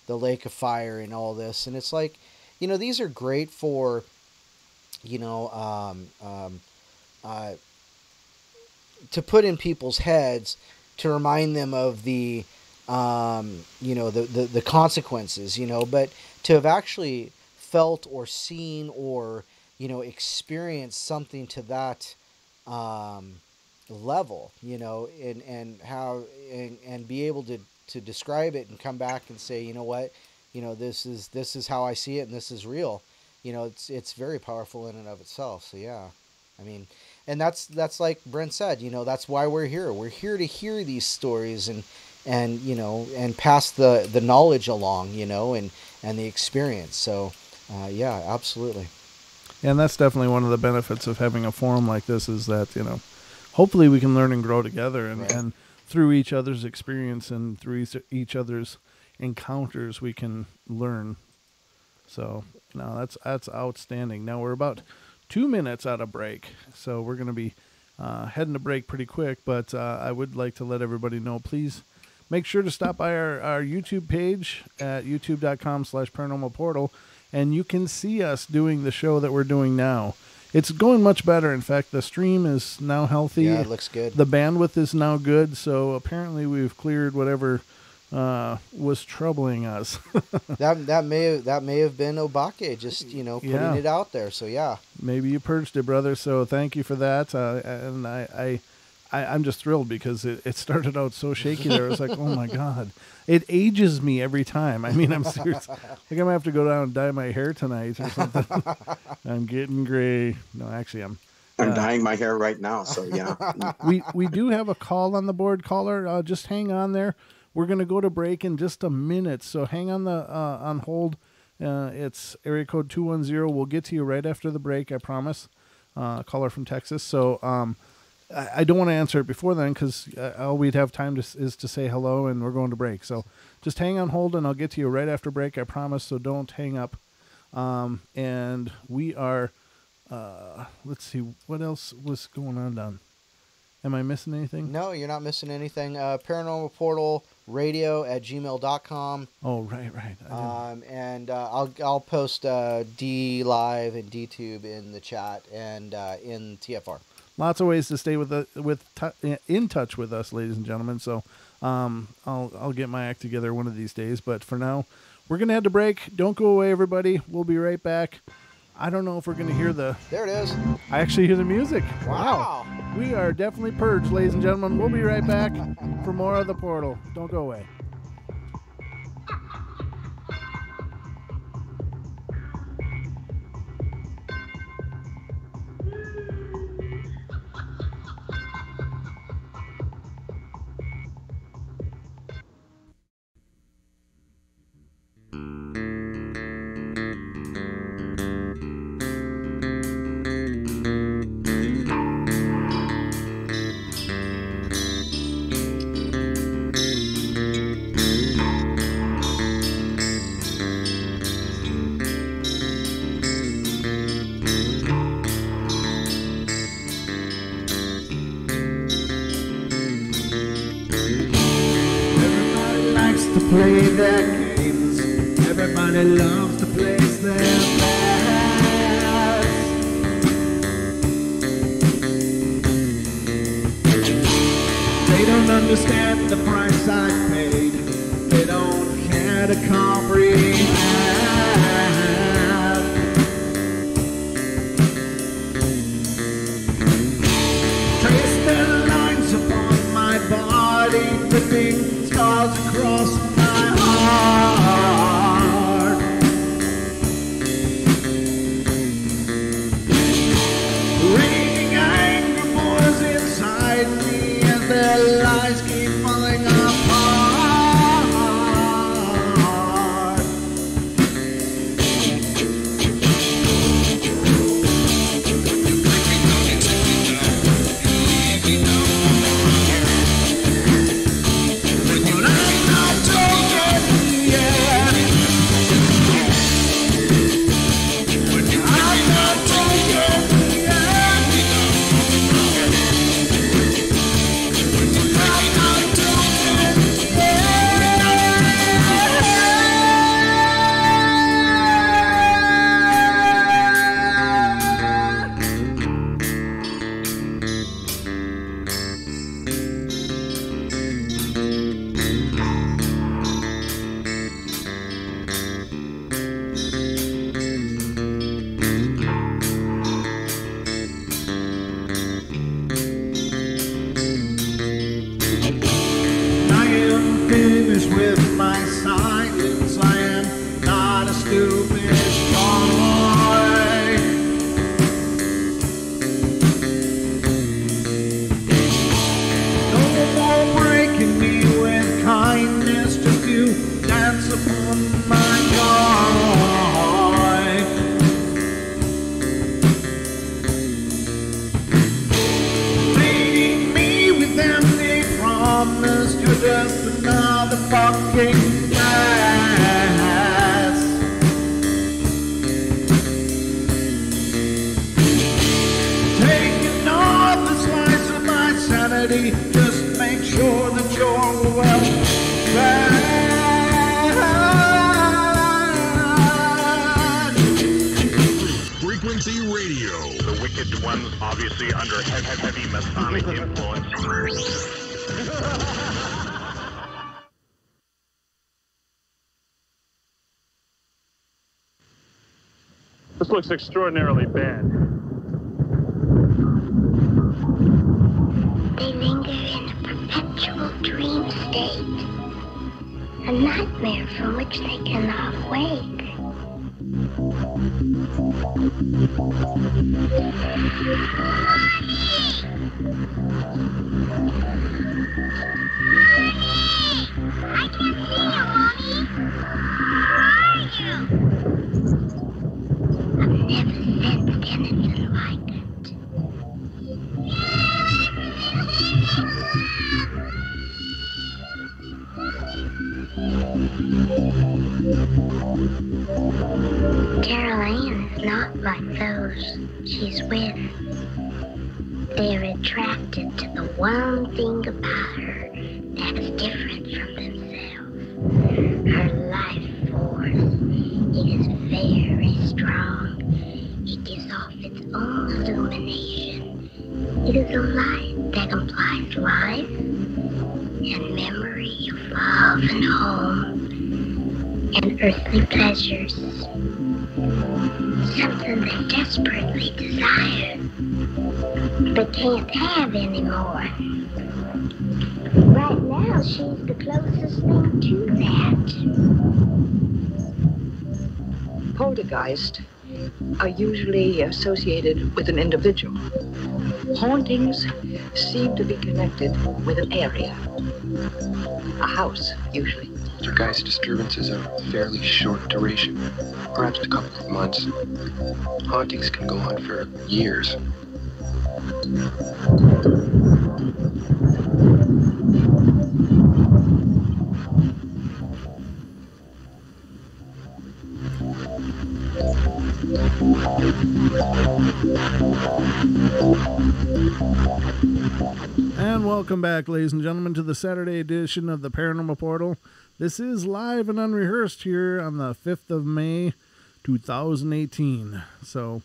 the lake of fire and all this, and it's like, these are great for to put in people's heads to remind them of the the consequences, but to have actually felt or seen or experienced something to that level, and how and be able to describe it and come back and say, this is how I see it and this is real. It's very powerful in and of itself. So yeah, I mean, and that's like Brent said, that's why we're here. We're here to hear these stories and pass the knowledge along, and the experience. So yeah, absolutely. And that's definitely one of the benefits of having a forum like this is that, hopefully we can learn and grow together and, Right. and through each other's experience and through each other's encounters, we can learn. So, no, that's outstanding. Now we're about 2 minutes out of break. So we're going to be heading to break pretty quick, but I would like to let everybody know, please make sure to stop by our YouTube page at youtube.com/paranormal portal. And you can see us doing the show that we're doing now. It's going much better. In fact, the stream is now healthy. Yeah, it looks good. The bandwidth is now good. So apparently we've cleared whatever was troubling us. that may have been Obake just putting it out there. So yeah, maybe you purged it, brother. So thank you for that. And I'm just thrilled because it started out so shaky there. I was like, oh my God. It ages me every time. I mean, I'm serious. Like I might have to go down and dye my hair tonight or something. I'm getting gray. No, actually, I'm dyeing my hair right now. So yeah. We do have a call on the board. Caller, just hang on there. We're going to go to break in just a minute. So hang on on hold. It's area code 210. We'll get to you right after the break. I promise. Caller from Texas. So, I don't want to answer it before then because all we'd have time is to say hello and we're going to break. So just hang on hold and I'll get to you right after break. I promise. So don't hang up. And we are, let's see, what else was going on, Don? Am I missing anything? no, you're not missing anything. Paranormal Portal radio@gmail.com. Oh, right. And I'll post D Live and DTube in the chat and in TFR. Lots of ways to stay in touch with us, ladies and gentlemen. So I'll get my act together one of these days. But for now, we're gonna head to break. Don't go away, everybody. We'll be right back. I don't know if we're gonna hear the. There it is. I actually hear the music. Wow. We are definitely purged, ladies and gentlemen. We'll be right back for more of the Portal. Don't go away. Play their games. Everybody loves to place their bets. They don't understand the price I paid. They don't care to comprehend. Trace their lines upon my body, ripping stars across my heart. Raging anger boils inside me as their lies keep falling apart. With my silence, I am not a stupid boy. No more breaking me with kindness, just you dance upon my joy. Leading me with empty promise, you're just another fucking mess. Taking off the slice of my sanity, just make sure that you're well fed. Frequency Radio. The Wicked One's obviously under heavy Masonic influence. This looks extraordinarily bad. They linger in a perpetual dream state, a nightmare from which they cannot wake. I can't see you, Mommy. Where are you? I've never sensed anything like it. Carol Ann is not like those she's with. They're attracted to the one thing about her that is different from themselves. its own illumination. It is a light that implies life and memory of love and home and earthly pleasures. Something they desperately desire, but can't have anymore. Right now, she's the closest thing to that. Poltergeist are usually associated with an individual. Hauntings seem to be connected with an area. A house, usually. Poltergeist disturbances are of fairly short duration, perhaps a couple of months. Hauntings can go on for years. And welcome back, ladies and gentlemen, to the Saturday edition of the Paranormal Portal. This is live and unrehearsed here on the 5th of May, 2018. So,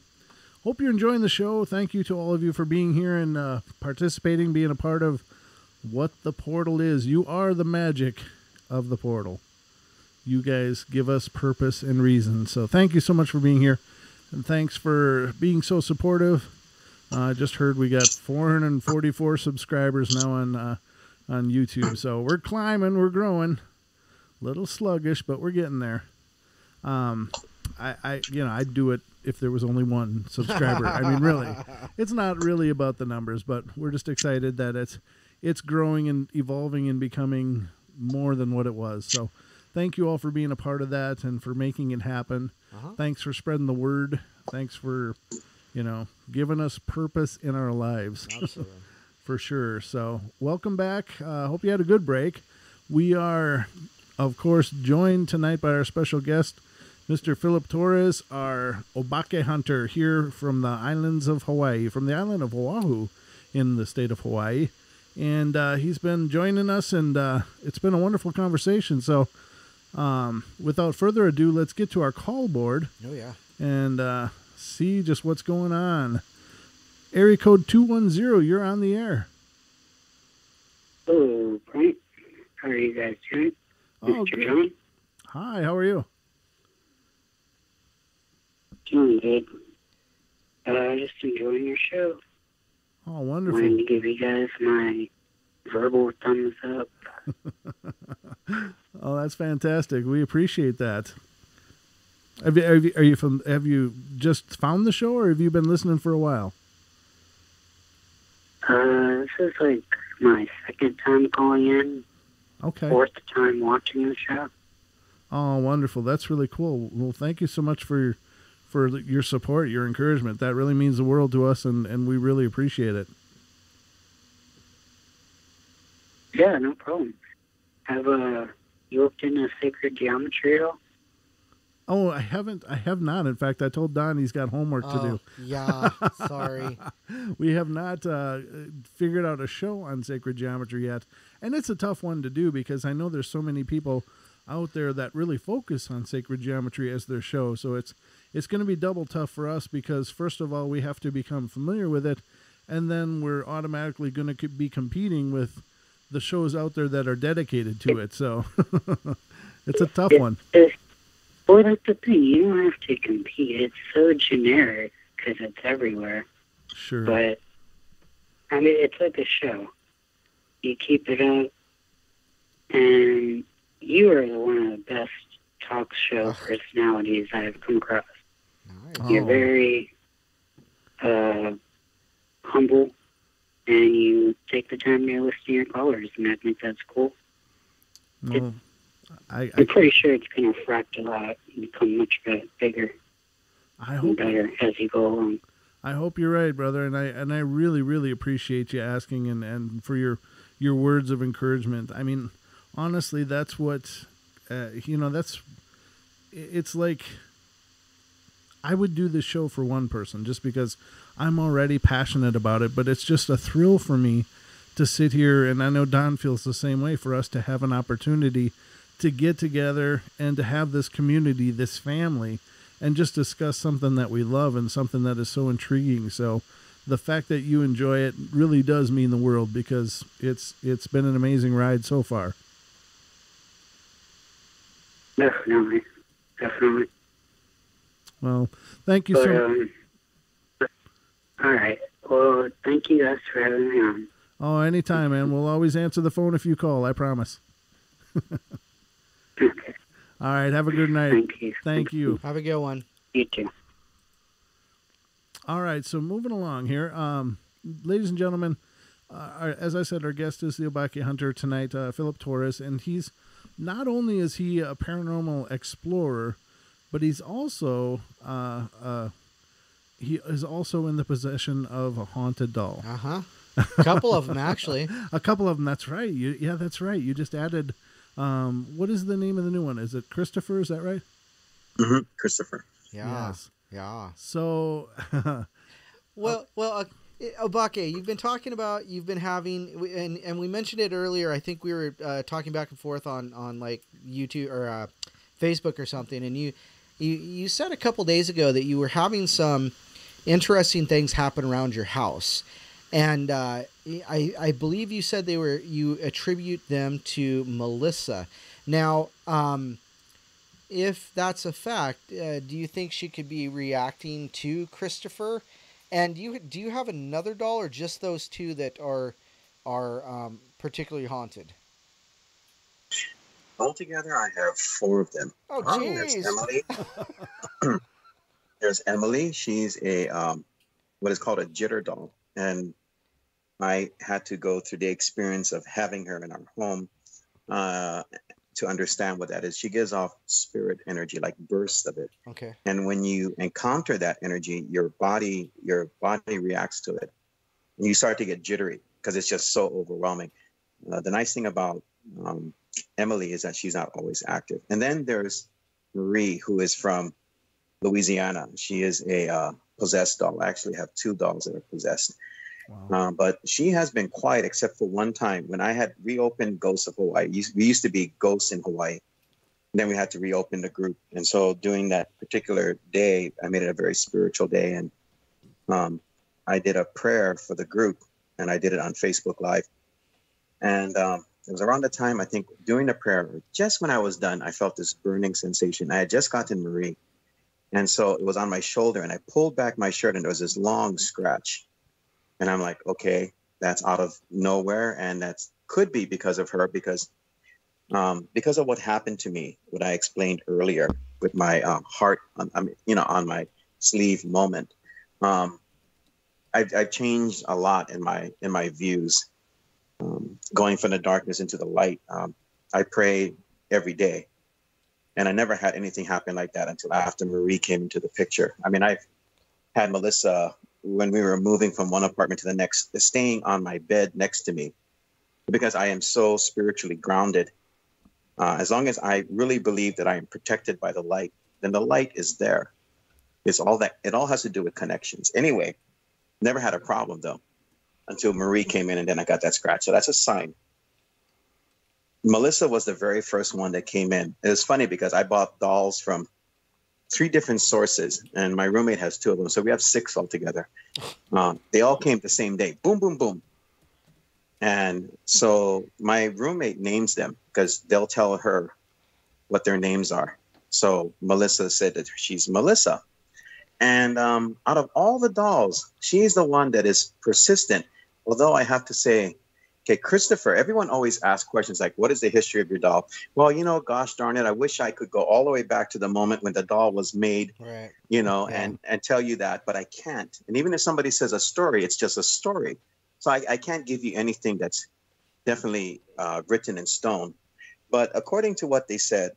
hope you're enjoying the show. Thank you to all of you for being here and participating, being a part of what the portal is. You are the magic of the portal. You guys give us purpose and reason. So, thank you so much for being here. And thanks for being so supportive. I just heard we got 444 subscribers now on YouTube. So we're climbing, we're growing. A little sluggish, but we're getting there. I'd do it if there was only one subscriber. I mean, really, it's not really about the numbers, but we're just excited that it's growing and evolving and becoming more than what it was. So thank you all for being a part of that and for making it happen. Thanks for spreading the word. Thanks for, giving us purpose in our lives. Absolutely. For sure. So welcome back. Hope you had a good break. We are, of course, joined tonight by our special guest, Mr. Philip Torres, our Obake Hunter here from the islands of Hawaii, from the island of Oahu in the state of Hawaii. And he's been joining us, and it's been a wonderful conversation. So without further ado, let's get to our call board. Oh, yeah. And see just what's going on. Area code 210, you're on the air. Hello, Brent. How are you guys doing? Oh, Mr. good. John? Hi, how are you? Doing good. Just enjoying your show. Oh, wonderful. Wanted to give you guys my verbal thumbs up. Oh, that's fantastic. We appreciate that. Have you just found the show, or have you been listening for a while? This is like my second time calling in. Okay. Fourth time watching the show. Oh, wonderful. That's really cool. Well, thank you so much for your support, your encouragement. That really means the world to us, and we really appreciate it. Yeah, no problem. Have you looked into sacred geometry at all? Oh, I have not. In fact, I told Don he's got homework to do. Yeah, sorry. We have not figured out a show on sacred geometry yet. And it's a tough one to do because I know there's so many people out there that really focus on sacred geometry as their show. So it's going to be double tough for us because, first of all, we have to become familiar with it. And then we're automatically going to be competing with the shows out there that are dedicated to it. So it's a tough one. Well, that's the thing. You don't have to compete. It's so generic because it's everywhere. Sure. But, I mean, it's like a show. You keep it up, and you are one of the best talk show personalities I have come across. Nice. You're very humble, and you take the time to listen to your callers, and I think that's cool. Well, I'm pretty sure it's going to fractal out and become much bigger and better as you go along. I hope you're right, brother, and I really, really appreciate you asking and for your words of encouragement. I mean, honestly, that's what it's like. I would do this show for one person just because I'm already passionate about it, but it's just a thrill for me to sit here, and I know Don feels the same way, for us to have an opportunity to get together and to have this community, this family, and just discuss something that we love and something that is so intriguing. So the fact that you enjoy it really does mean the world, because it's been an amazing ride so far. Definitely. Well, thank you so much. All right. Well, thank you guys for having me on. Oh, anytime, man. We'll always answer the phone if you call. I promise. Okay. All right. Have a good night. Thank you. Have a good one. You too. All right. So moving along here, ladies and gentlemen, as I said, our guest is the Obake Hunter tonight, Philip Torres, and he's not only is he a paranormal explorer, but he's also he is also in the possession of a haunted doll. A couple of them, actually. A couple of them. That's right. Yeah, that's right. You just added. What is the name of the new one? Is it Christopher? Is that right? Mm-hmm. Christopher. Yeah. Yes. Yeah. So. well, Obake, you've been having, and we mentioned it earlier. I think we were talking back and forth on like YouTube or Facebook or something, and you said a couple days ago that you were having some interesting things happen around your house. And I believe you said you attribute them to Melissa. Now, if that's a fact, do you think she could be reacting to Christopher? And do you have another doll, or just those two that are particularly haunted? Altogether, I have 4 of them. Oh, jeez. There's Emily. There's Emily. She's a what is called a jitter doll, and I had to go through the experience of having her in our home to understand what that is. She gives off spirit energy, like bursts of it. Okay. And when you encounter that energy, your body reacts to it, and you start to get jittery because it's just so overwhelming. The nice thing about Emily is that she's not always active. And then there's Marie, who is from Louisiana. She is a possessed doll. I actually have 2 dolls that are possessed. Wow. But she has been quiet except for one time when I had reopened Ghosts of Hawaii. We used to be Ghosts in Hawaii. And then we had to reopen the group. And so during that particular day, I made it a very spiritual day. And I did a prayer for the group, and I did it on Facebook Live. And it was around the time, I think, during the prayer, just when I was done, I felt this burning sensation. I had just gotten Marie. And so it was on my shoulder, and I pulled back my shirt, and there was this long scratch. And I'm like, okay, that's out of nowhere. And that could be because of her, because of what happened to me, what I explained earlier with my heart on my sleeve moment. I've changed a lot in my views, going from the darkness into the light. I pray every day, and I never had anything happen like that until after Marie came into the picture. I mean, I've had Melissa, when we were moving from one apartment to the next, staying on my bed next to me, because I am so spiritually grounded. As long as I really believe that I am protected by the light, then the light is there. It's all that. It all has to do with connections. Anyway, never had a problem though, until Marie came in, and then I got that scratch. So that's a sign. Melissa was the very first one that came in. It was funny because I bought dolls from 3 different sources, and my roommate has 2 of them. So we have 6 altogether. They all came the same day. Boom, boom, boom. And so my roommate names them because they'll tell her what their names are. So Melissa said that she's Melissa. And out of all the dolls, she's the one that is persistent. Although I have to say, okay, Christopher, everyone always asks questions like, what is the history of your doll? Well, gosh darn it, I wish I could go all the way back to the moment when the doll was made, right. And tell you that, but I can't. And even if somebody says a story, it's just a story. So I can't give you anything that's definitely written in stone. But according to what they said,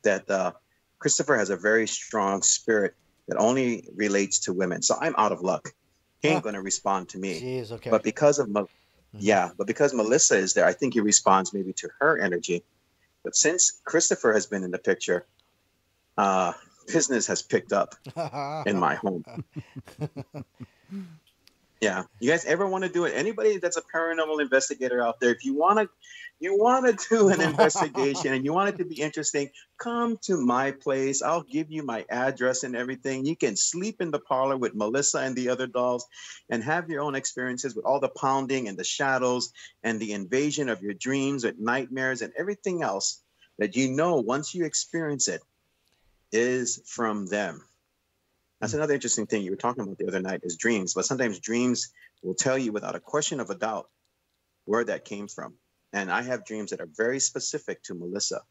that Christopher has a very strong spirit that only relates to women. So I'm out of luck. He ain't going to respond to me. Jeez, okay. But because of but because Melissa is there, I think he responds maybe to her energy. But since Christopher has been in the picture, business has picked up in my home. Yeah. You guys ever want to do it? Anybody that's a paranormal investigator out there, if you want to do an investigation and you want it to be interesting, come to my place. I'll give you my address and everything. You can sleep in the parlor with Melissa and the other dolls and have your own experiences with all the pounding and the shadows and the invasion of your dreams with nightmares and everything else that once you experience it is from them. That's another interesting thing you were talking about the other night is dreams. But sometimes dreams will tell you without a question of a doubt where that came from. And I have dreams that are very specific to Melissa,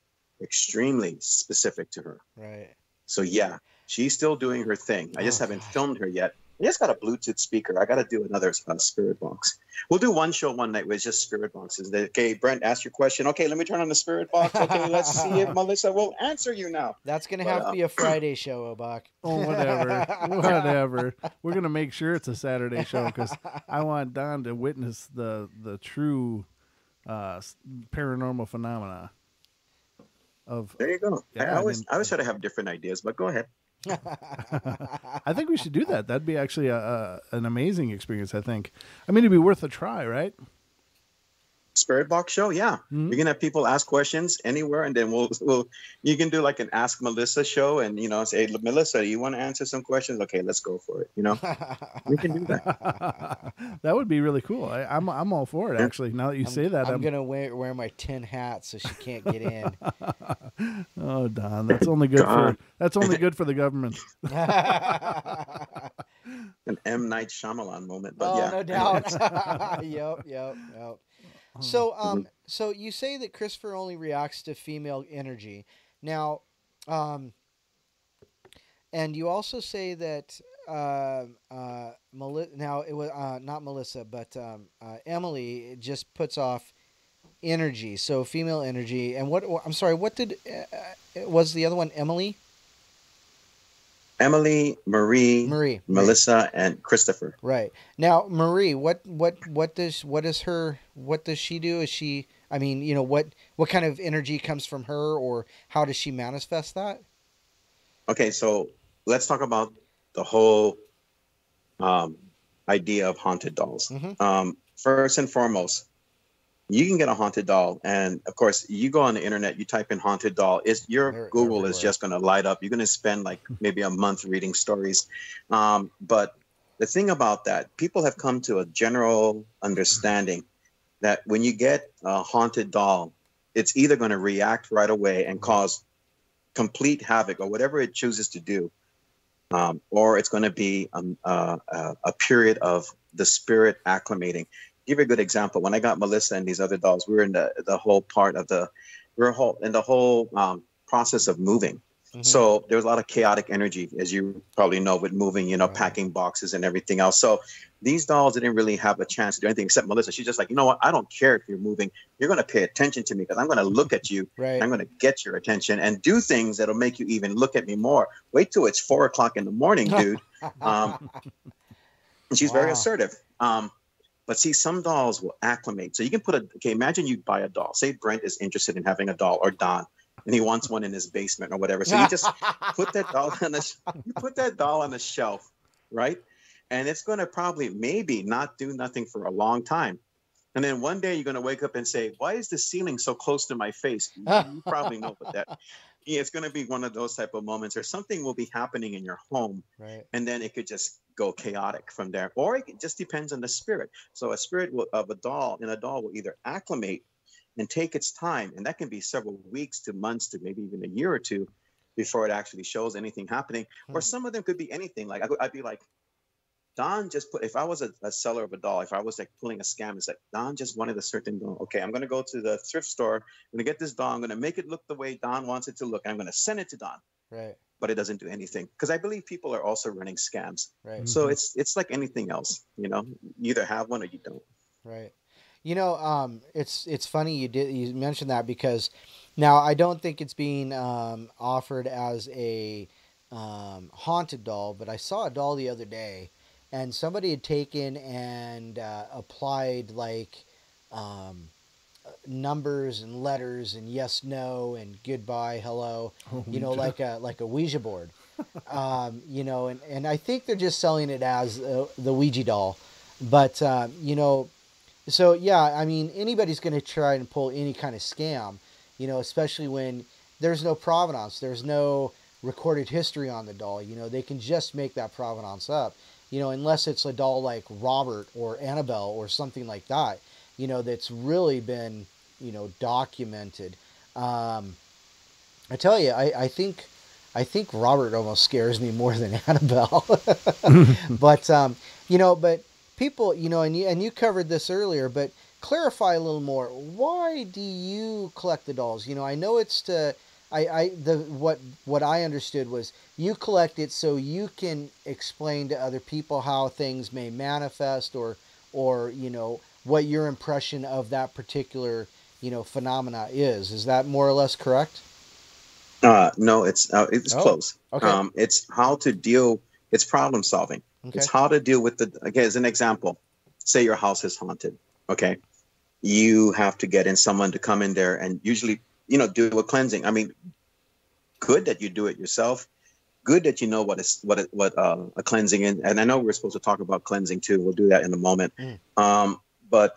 extremely specific to her. Right. So yeah, she's still doing her thing. I just haven't filmed her yet. I just got a Bluetooth speaker. I got to do another spirit box. We'll do one show one night with just spirit boxes. Okay, Brent, ask your question. Okay, let me turn on the spirit box. Okay, let's see if Melissa will answer you now. That's going to have to be a Friday show, Obake. Oh, whatever. Whatever. We're going to make sure it's a Saturday show because I want Don to witness the true paranormal phenomena. There you go. Yeah, I always try to have different ideas, but go ahead. I think we should do that. That'd be actually an amazing experience, I think. I mean, it'd be worth a try, right? Spirit box show, yeah. Mm-hmm. You can have people ask questions anywhere, and then you can do like an Ask Melissa show, and say, Melissa, you want to answer some questions? Okay, let's go for it. We can do that. That would be really cool. I'm all for it. Actually, now that you say that, I'm gonna wear my tin hat so she can't get in. Oh, Don, that's only good for the government. An M. Night Shyamalan moment, but yeah, no doubt. Yep. So, so you say that Christopher only reacts to female energy. Now, and you also say that now it was not Melissa, but Emily just puts off energy. So female energy. And I'm sorry, what did was the other one? Emily, Marie, Melissa, and Christopher. Right. Now, Marie, what does she do? Is she, I mean, what kind of energy comes from her, or how does she manifest that? Okay, so let's talk about the whole idea of haunted dolls. Mm-hmm. First and foremost, you can get a haunted doll, and of course, you go on the internet, you type in haunted doll, your Google is just going to light up. You're going to spend like maybe a month reading stories. But the thing about that, people have come to a general understanding that when you get a haunted doll, it's either going to react right away and cause complete havoc or whatever it chooses to do, or it's going to be a period of the spirit acclimating. Give you a good example. When I got Melissa and these other dolls, we were in the whole part of the whole process of moving. Mm-hmm. So there was a lot of chaotic energy, as you probably know, with moving, packing boxes and everything else. So these dolls didn't really have a chance to do anything except Melissa. She's just like, you know what? I don't care if you're moving. You're going to pay attention to me because I'm going to look at you. Right. I'm going to get your attention and do things that'll make you even look at me more. Wait till it's 4:00 in the morning, dude. She's very assertive. But see, some dolls will acclimate. So you can imagine you buy a doll. Say Brent is interested in having a doll, or Don, and he wants one in his basement or whatever. So you just put that doll on the shelf, right? And it's going to maybe not do nothing for a long time. And then one day you're going to wake up and say, why is the ceiling so close to my face? You probably know what that. Yeah, it's going to be one of those type of moments, or something will be happening in your home. Right. And then it could just go chaotic from there, or it just depends on the spirit. So a spirit of a doll will either acclimate and take its time, and that can be several weeks to months to maybe even a year or two before it actually shows anything happening. Or some of them could be anything. Like I'd be like, Don just if I was a seller of a doll, if I was like pulling a scam, it's like Don just wanted a certain doll. Okay, I'm going to go to the thrift store. I'm going to get this doll. I'm going to make it look the way Don wants it to look. And I'm going to send it to Don. Right. But it doesn't do anything, because I believe people are also running scams. Right. So it's like anything else. You either have one or you don't. Right. It's funny you mentioned that, because now I don't think it's being offered as a haunted doll, but I saw a doll the other day. And somebody had taken and applied like numbers and letters and yes, no, and goodbye, hello, like a Ouija board, and I think they're just selling it as the Ouija doll. But you know, so yeah, I mean, anybody's going to try and pull any kind of scam, you know, especially when there's no provenance, there's no recorded history on the doll. You know, they can just make that provenance up. You know, unless it's a doll like Robert or Annabelle or something like that. You know, that's really been, you know, documented. I tell you, I think Robert almost scares me more than Annabelle. But you know, but people, you know, and you covered this earlier, but clarify a little more. Why do you collect the dolls? You know, I know it's to what I understood was you collect it so you can explain to other people how things may manifest, or you know, what your impression of that particular, you know, phenomena is. Is that more or less correct? No, it's close. Okay. It's how to deal. It's problem solving. Okay. It's how to deal with the. Again, as an example, say your house is haunted. Okay, you have to get in someone to come in there and usually, you know, do a cleansing. I mean, good that you do it yourself. Good that you know what a cleansing is. And I know we're supposed to talk about cleansing too. We'll do that in a moment. But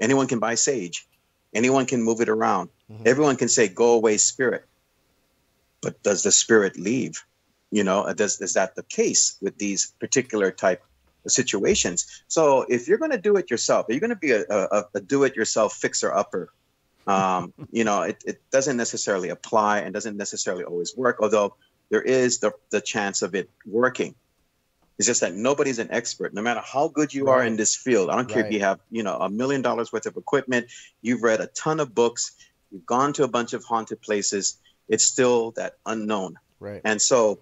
anyone can buy sage. Anyone can move it around. Everyone can say, "Go away, spirit." But does the spirit leave? You know, is that the case with these particular type of situations? So if you're going to do it yourself, if you're going to be a do-it-yourself fixer-upper, you know, it doesn't necessarily apply and doesn't necessarily always work, although there is the chance of it working. It's just that nobody's an expert, no matter how good you are in this field. I don't care if you have, you know, $1 million worth of equipment, you've read a ton of books, you've gone to a bunch of haunted places. It's still that unknown. Right. And so,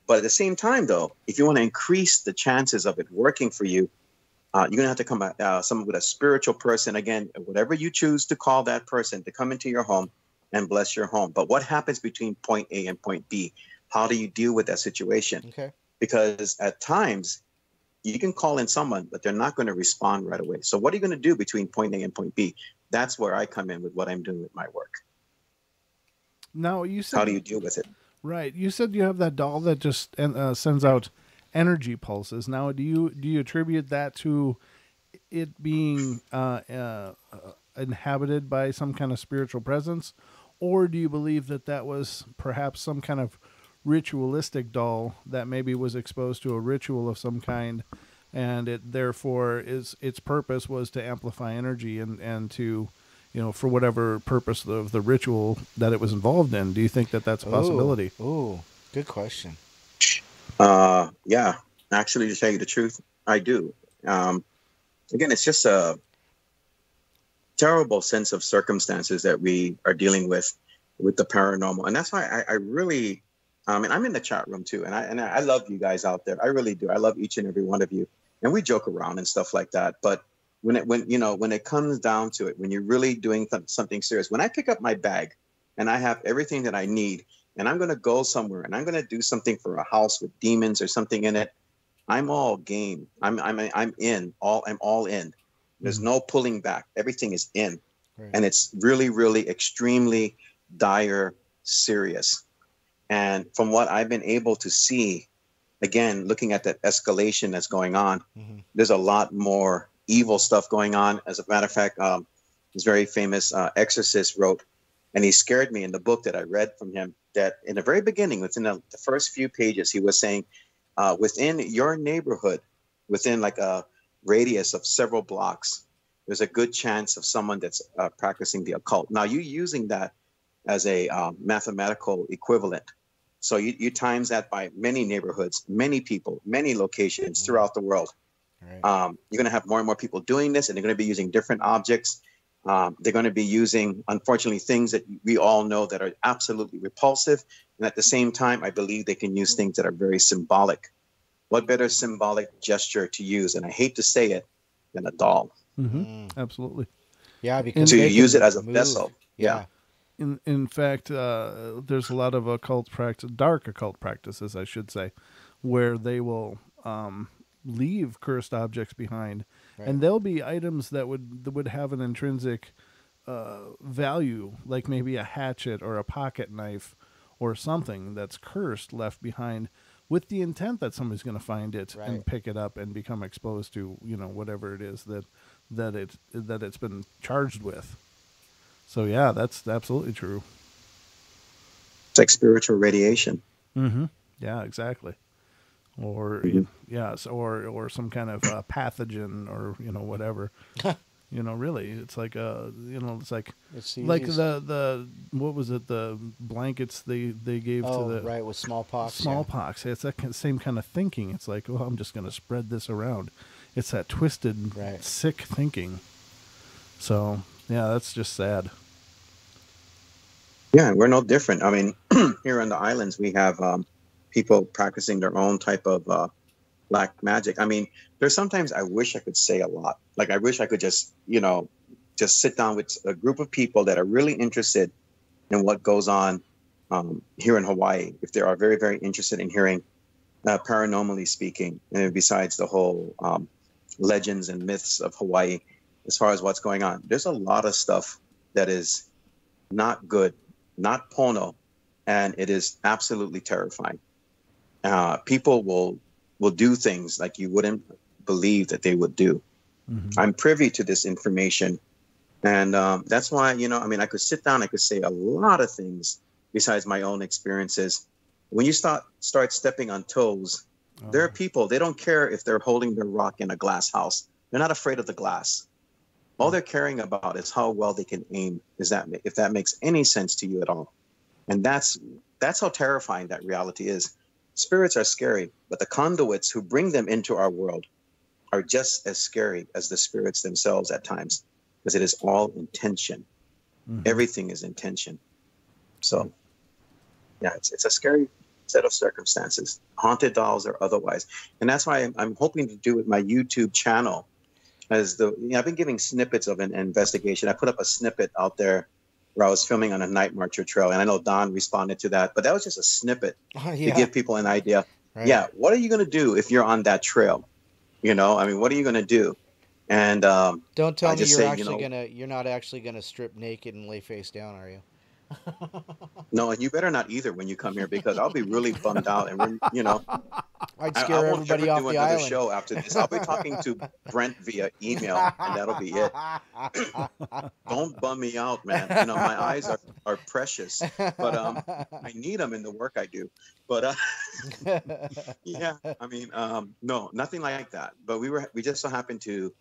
but at the same time, though, if you want to increase the chances of it working for you, you're going to have to come back, someone with a spiritual person, again, whatever you choose to call that person, to come into your home and bless your home. But what happens between point A and point B? How do you deal with that situation? Okay. Because at times you can call in someone, but they're not going to respond right away. So what are you going to do between point A and point B? That's where I come in with what I'm doing with my work. Now, you said, how do you deal with it? Right. You said you have that doll that just sends out energy pulses. Now, do you attribute that to it being inhabited by some kind of spiritual presence, or do you believe that was perhaps some kind of ritualistic doll that maybe was exposed to a ritual of some kind, and it therefore its purpose was to amplify energy and to, you know, for whatever purpose of the ritual that it was involved in? Do you think that's a possibility? Ooh, good question. Yeah, actually, to tell you the truth, I do. Again, it's just a terrible sense of circumstances that we are dealing with the paranormal. And that's why I really, and I'm in the chat room too. And I love you guys out there. I really do. I love each and every one of you. And we joke around and stuff like that. But when it comes down to it, when you're really doing something serious, when I pick up my bag and I have everything that I need, and I'm going to go somewhere and I'm going to do something for a house with demons or something in it, I'm all game. I'm all in. There's no pulling back. Everything is in. Right. And it's really, really extremely dire, serious. And from what I've been able to see, again, looking at that escalation that's going on, there's a lot more evil stuff going on. As a matter of fact, this very famous exorcist wrote, and he scared me in the book that I read from him, that in the very beginning, within the first few pages, he was saying, within your neighborhood, within like a radius of several blocks, there's a good chance of someone that's practicing the occult. Now, you using that as a mathematical equivalent. So you times that by many neighborhoods, many people, many locations throughout the world. Right. You're going to have more and more people doing this, and they're going to be using different objects. They're going to be using, unfortunately, things that we all know that are absolutely repulsive. And at the same time, I believe they can use things that are very symbolic. What better symbolic gesture to use, and I hate to say it, than a doll? Absolutely. Yeah, because so you use it as a vessel. Yeah. In fact, there's a lot of occult practice, dark occult practices, I should say, where they will leave cursed objects behind, and there'll be items that would have an intrinsic value, like maybe a hatchet or a pocket knife or something that's cursed left behind, with the intent that somebody's going to find it Right. and pick it up and become exposed to, you know, whatever it is that it's been charged with. So yeah, that's absolutely true. It's like spiritual radiation. Mm-hmm. Yeah, exactly. Or yes, or some kind of pathogen, or you know, whatever. You know, really, it's like it's like the what was it? The blankets they gave to the right, with smallpox. Smallpox. Yeah. It's that same kind of thinking. It's like, oh, I'm just going to spread this around. It's that twisted, sick thinking. So yeah, that's just sad. Yeah, we're no different. I mean, here on the islands, we have people practicing their own type of black magic. I mean, there's sometimes I wish I could say a lot. Like, I wish I could just sit down with a group of people that are really interested in what goes on here in Hawaii. If they are very, very interested in hearing paranormally speaking, and besides the whole legends and myths of Hawaii, as far as what's going on, there's a lot of stuff that is not good, not pono, and it is absolutely terrifying. People will do things like you wouldn't believe that they would do. Mm-hmm. I'm privy to this information, and that's why, I could sit down, I could say a lot of things besides my own experiences. When you start stepping on toes, there are people, they don't care if they're holding their rock in a glass house. They're not afraid of the glass. All they're caring about is how well they can aim. If that makes any sense to you at all. And that's how terrifying that reality is. Spirits are scary, but the conduits who bring them into our world are just as scary as the spirits themselves at times, because it is all intention. Mm-hmm. Everything is intention. So, yeah, it's a scary set of circumstances, haunted dolls or otherwise. And that's why I'm hoping to do with my YouTube channel. I've been giving snippets of an investigation. I put up a snippet out there where I was filming on a night marcher trail, and I know Don responded to that, but that was just a snippet to give people an idea. Right. Yeah, what are you going to do if you're on that trail? What are you going to do? And don't tell me you're not actually gonna strip naked and lay face down, are you? No, and you better not either when you come here, because I'll be really bummed out, and I'd scare everybody off the island. Show after this. I'll be talking to Brent via email, and that'll be it. Don't bum me out, man. My eyes are precious, but I need them in the work I do. But yeah, no, nothing like that. But we just so happened to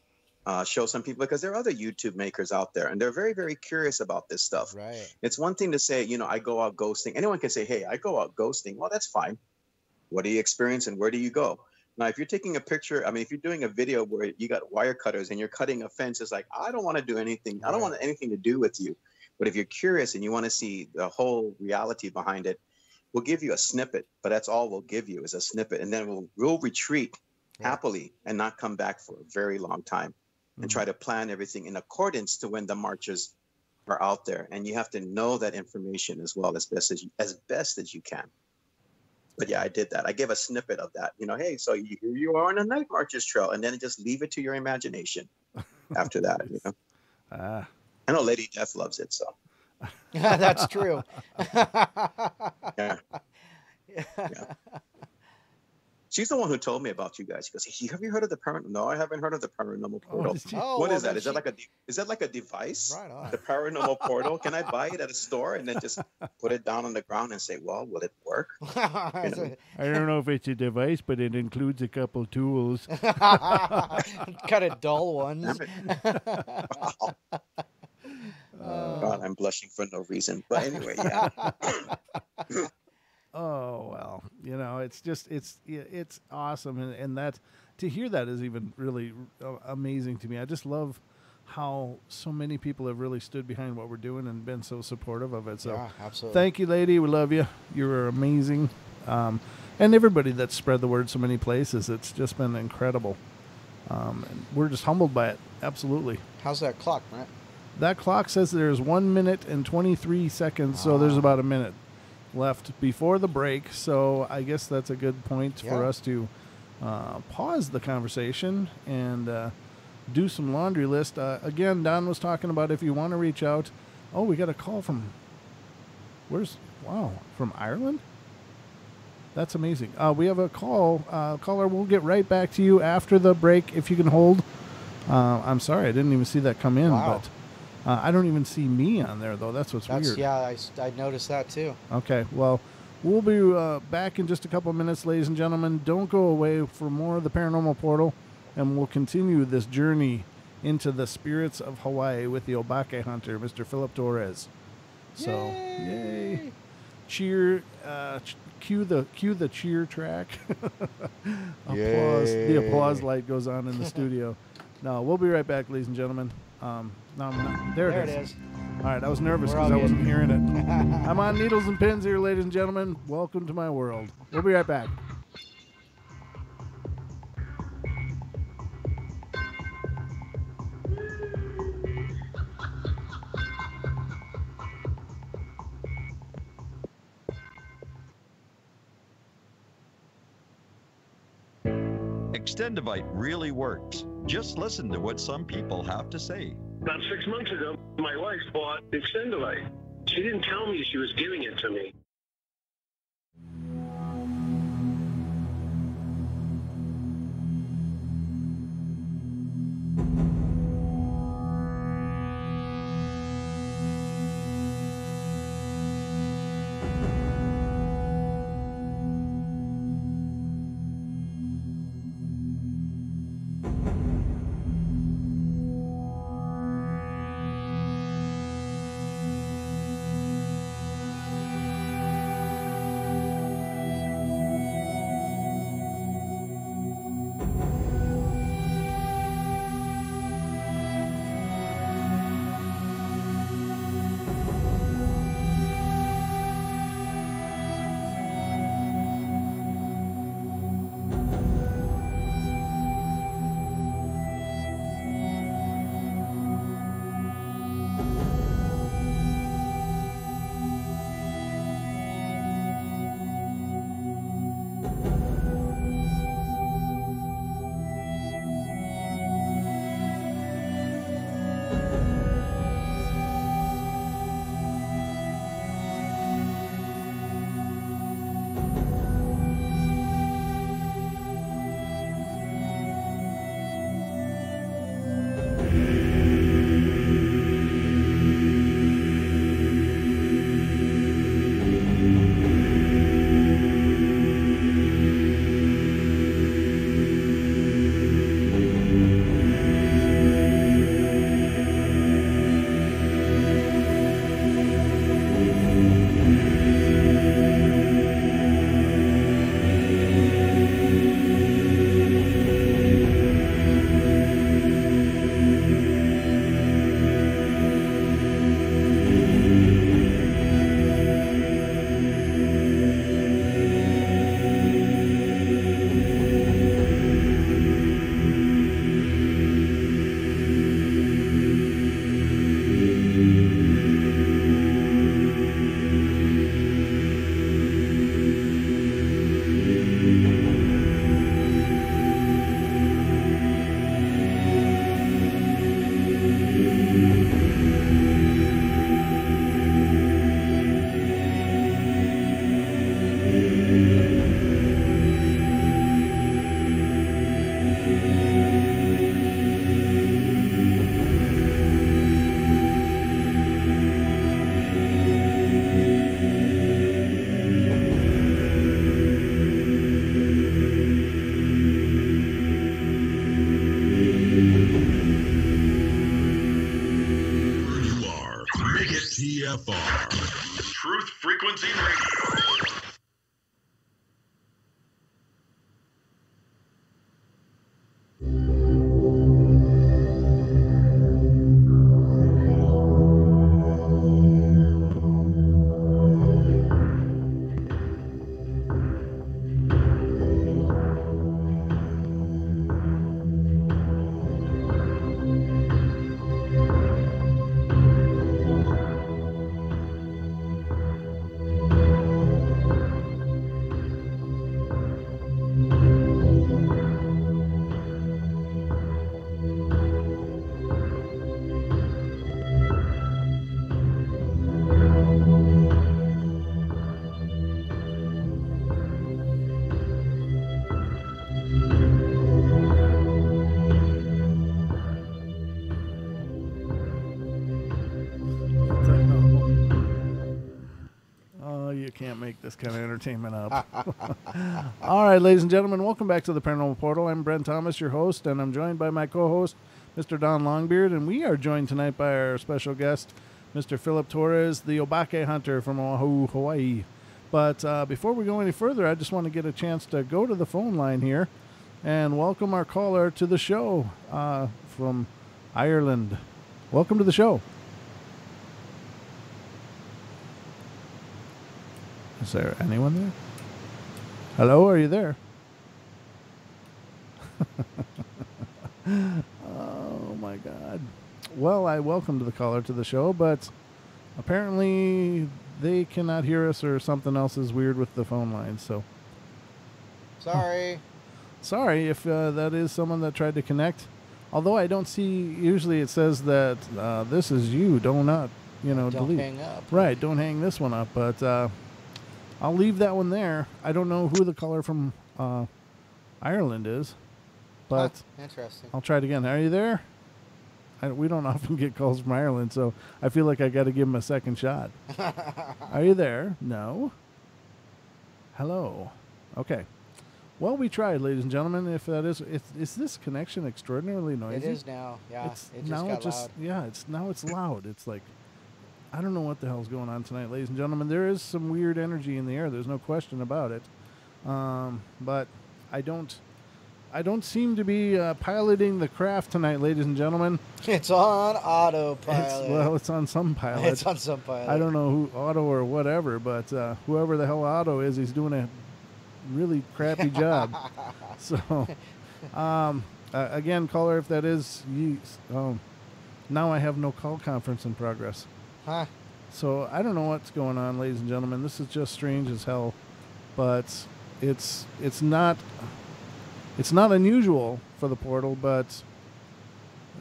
show some people, because there are other YouTube makers out there, and they're very, very curious about this stuff. Right. It's one thing to say, I go out ghosting. Anyone can say, hey, I go out ghosting. Well, that's fine. What do you experience and where do you go? Now, if you're taking a picture, if you're doing a video where you got wire cutters and you're cutting a fence, it's like, I don't want to do anything. I don't want anything to do with you. But if you're curious and you want to see the whole reality behind it, we'll give you a snippet, but that's all we'll give you is a snippet. And then we'll retreat happily and not come back for a very long time. And try to plan everything in accordance to when the marchers are out there. And you have to know that information as well, as best as you can. But yeah, I did that. I gave a snippet of that. Hey, so here you are on a night marchers trail, and then just leave it to your imagination after that. I know Lady Death loves it, so. That's true. Yeah. She's the one who told me about you guys. She goes, "Have you heard of the paranormal?" No, I haven't heard of the Paranormal Portal. What is that? Is that like a device? Right on. The Paranormal Portal? Can I buy it at a store and then just put it down on the ground and say, "Well, will it work?" I don't know if it's a device, but it includes a couple tools. Kind of dull ones. God, I'm blushing for no reason. But anyway, yeah. Oh, well, it's awesome. And that, to hear that is even really amazing to me. I just love how so many people have really stood behind what we're doing and been so supportive of it. So yeah, absolutely. Thank you, lady. We love you. You're amazing. And everybody that's spread the word so many places, it's just been incredible. And we're just humbled by it. Absolutely. How's that clock, Matt? That clock says there's 1 minute and 23 seconds. So there's about a minute left before the break, so I guess that's a good point for us to pause the conversation and do some laundry list. Again, Don was talking about if you want to reach out. Oh, we got a call from from Ireland? That's amazing. We have a call. Caller, we'll get right back to you after the break if you can hold. I'm sorry, I didn't even see that come in. Wow. But I don't even see me on there, though. That's what's weird. Yeah, I noticed that too. Okay, well, we'll be back in just a couple of minutes, ladies and gentlemen. Don't go away for more of the Paranormal Portal, and we'll continue this journey into the spirits of Hawaii with the Obake Hunter, Mr. Philip Torres. So, yay! Cheer! Cue the cheer track. Applause! The applause light goes on in the studio. No, we'll be right back, ladies and gentlemen. There it is. All right, I was nervous because I wasn't hearing it. I'm on needles and pins here, ladies and gentlemen. Welcome to my world. We'll be right back. Extendivite really works. Just listen to what some people have to say. About 6 months ago, my wife bought Extendivite. She didn't tell me she was giving it to me. TFR, Truth Frequency Radio. can't make this kind of entertainment up. All right, ladies and gentlemen, welcome back to the Paranormal Portal. I'm Brent Thomas, your host, and I'm joined by my co-host, Mr. Don Longbeard, and we are joined tonight by our special guest, Mr. Philip Torres, the Obake Hunter from Oahu, Hawaii. But before we go any further, I just want to get a chance to go to the phone line here and welcome our caller to the show from Ireland. Welcome to the show. Is there anyone there? Hello, are you there? Oh my God. Well, I welcomed the caller to the show, but apparently they cannot hear us or something else is weird with the phone line, so. Sorry. Sorry if that is someone that tried to connect. Although I don't see, usually it says that this is you, don't don't delete. hang up. Right, don't hang this one up, but I'll leave that one there. I don't know who the caller from Ireland is, but interesting. I'll try it again. Are you there? We don't often get calls from Ireland, so I feel like I got to give him a second shot. Are you there? No. Hello. Okay. Well, we tried, ladies and gentlemen. If that is this connection extraordinarily noisy? It is now. Yeah, it just got loud. Yeah, it's loud. It's like, I don't know what the hell's going on tonight, ladies and gentlemen. There is some weird energy in the air. There's no question about it. But I don't seem to be piloting the craft tonight, ladies and gentlemen. It's on autopilot. It's on some pilot. It's on some pilot. I don't know who, Otto or whatever, but whoever the hell Otto is, he's doing a really crappy job. So, again, caller, if that is you, now I have no call conference in progress. Huh? So I don't know what's going on, ladies and gentlemen. This is just strange as hell, but it's not unusual for the portal, but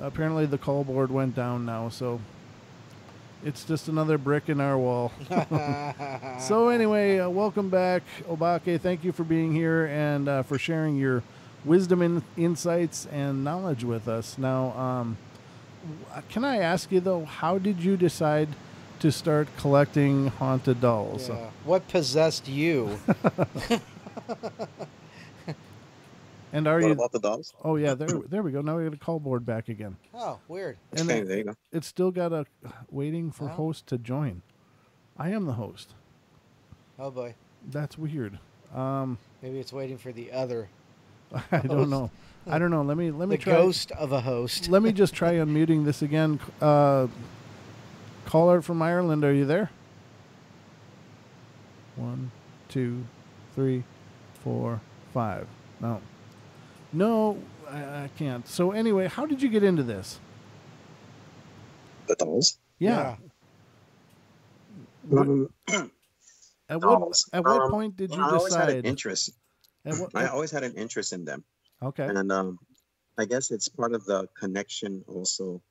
apparently the call board went down now, so it's just another brick in our wall. So anyway, welcome back, Obake. Thank you for being here and for sharing your wisdom, insights, and knowledge with us. Now, can I ask you, though, how did you decide to start collecting haunted dolls? Yeah. What possessed you? And are what you about the dolls? Oh yeah, there we go. Now we got a call board back again. Oh, weird. And okay, there you go. It's still got a waiting for host to join. I am the host. Oh boy. That's weird. Maybe it's waiting for the other. I don't know. I don't know. Let me the try. Ghost of a host. Let me just try unmuting this again. Caller from Ireland, are you there? 1, 2, 3, 4, 5. No, I can't. So anyway, how did you get into this? The dolls? Yeah. At what point did you decide? I always had an interest. I always had an interest in them. Okay. And I guess it's part of the connection also.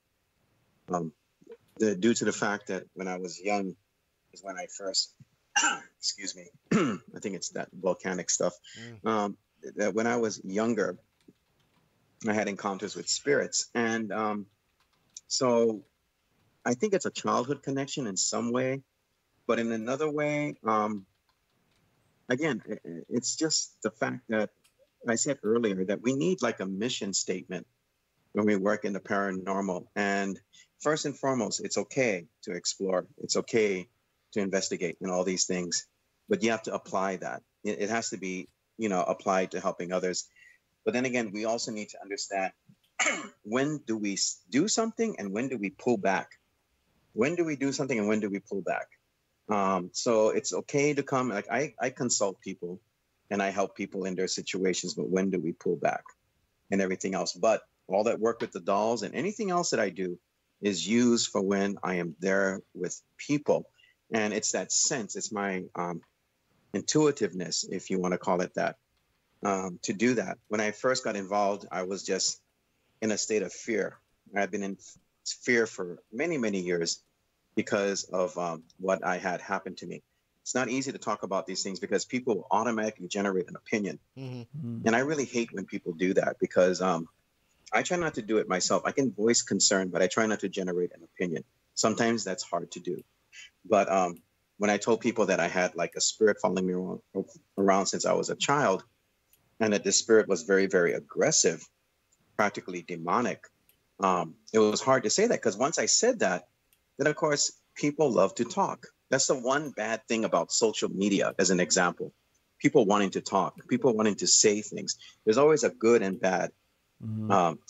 Due to the fact that when I was young is when I first, excuse me, I think it's that volcanic stuff. That when I was younger, I had encounters with spirits. And so I think it's a childhood connection in some way. But in another way, again, it's just the fact that I said earlier that we need like a mission statement when we work in the paranormal. And first and foremost, it's okay to explore. It's okay to investigate and all these things. But you have to apply that. It has to be, applied to helping others. But then again, we also need to understand when do we do something and when do we pull back? When do we do something and when do we pull back? So it's okay to come. Like I consult people and I help people in their situations, but when do we pull back and everything else? But all that work with the dolls and anything else that I do is used for when I am there with people. And it's that sense, it's my intuitiveness, if you want to call it that, to do that. When I first got involved, I was just in a state of fear. I've been in fear for many, many years because of what I had happened to me. It's not easy to talk about these things because people automatically generate an opinion. Mm-hmm. And I really hate when people do that because I try not to do it myself. I can voice concern, but I try not to generate an opinion. Sometimes that's hard to do. But when I told people that I had like a spirit following me around since I was a child, and that this spirit was very, very aggressive, practically demonic, it was hard to say that, because once I said that, then of course people love to talk. That's the one bad thing about social media, as an example. People wanting to talk, people wanting to say things. There's always a good and bad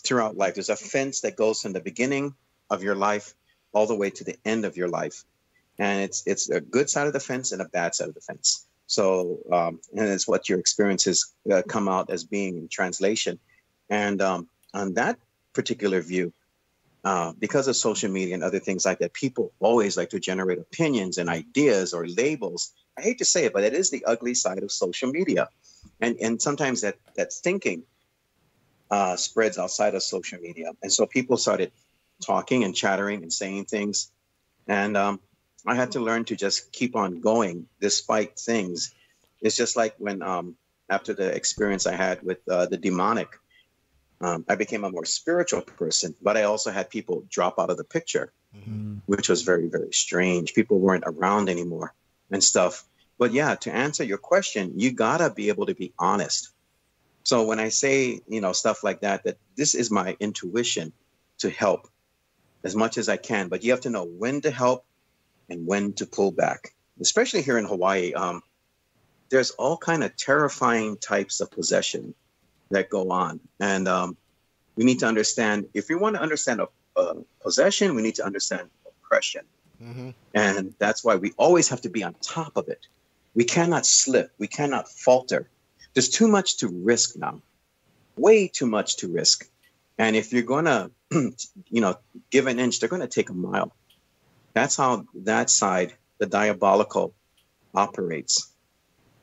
throughout life. There's a fence that goes from the beginning of your life all the way to the end of your life. And it's a good side of the fence and a bad side of the fence. So, and it's what your experiences come out as being in translation. And on that particular view, because of social media and other things like that, people always like to generate opinions and ideas or labels. I hate to say it, but it is the ugly side of social media. And sometimes that thinking spreads outside of social media. And so people started talking and chattering and saying things. And I had to learn to just keep on going despite things. It's just like when, after the experience I had with the demonic, I became a more spiritual person, but I also had people drop out of the picture, which was very, very strange. People weren't around anymore and stuff. But yeah, to answer your question, you gotta be able to be honest. So when I say, stuff like that, that this is my intuition to help as much as I can, but you have to know when to help and when to pull back. Especially here in Hawaii, there's all kind of terrifying types of possession that go on. And we need to understand, if we want to understand a possession, we need to understand oppression. And that's why we always have to be on top of it. We cannot slip. We cannot falter. There's too much to risk now, way too much to risk. And if you're going to, give an inch, they're going to take a mile. That's how that side, the diabolical, operates.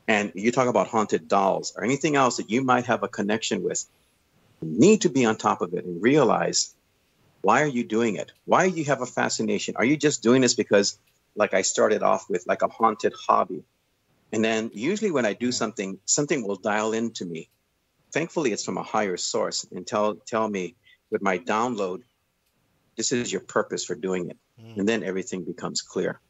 And you talk about haunted dolls or anything else that you might have a connection with, you need to be on top of it and realize, why are you doing it? Why do you have a fascination? Are you just doing this because, like I started off with, like a haunted hobby? And then usually when I do something will dial into me. Thankfully, it's from a higher source and tell me with my download, this is your purpose for doing it. And then everything becomes clear.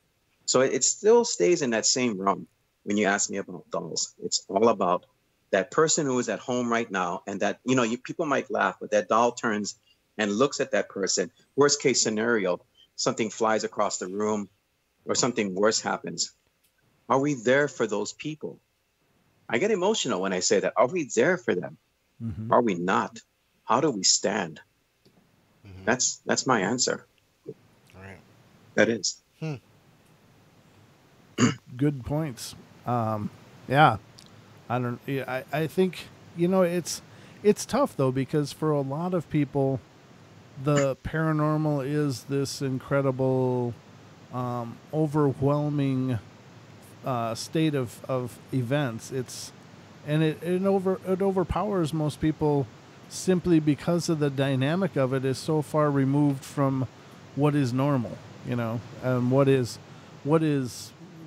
So it still stays in that same realm. When you ask me about dolls, it's all about that person who is at home right now, and that, people might laugh, but that doll turns and looks at that person. Worst case scenario, something flies across the room or something worse happens. Are we there for those people? I get emotional when I say that. Are we there for them? Are we not? How do we stand? That's my answer. All right. That is. Good points. Yeah, I think, it's tough though, because for a lot of people, the paranormal is this incredible, overwhelming, state of events. It overpowers most people simply because of the dynamic of it is so far removed from what is normal, and what is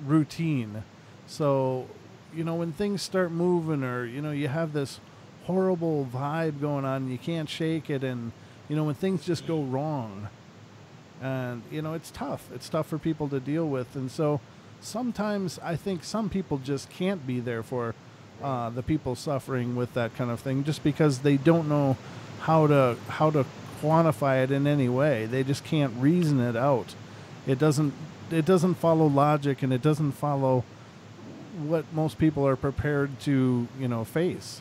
routine. So, when things start moving, or, you have this horrible vibe going on and you can't shake it, and, when things just go wrong, and, it's tough. It's tough for people to deal with. And so sometimes I think some people just can't be there for the people suffering with that kind of thing, just because they don't know how to quantify it in any way. They just can't reason it out. It doesn't follow logic, and it doesn't follow what most people are prepared to, face.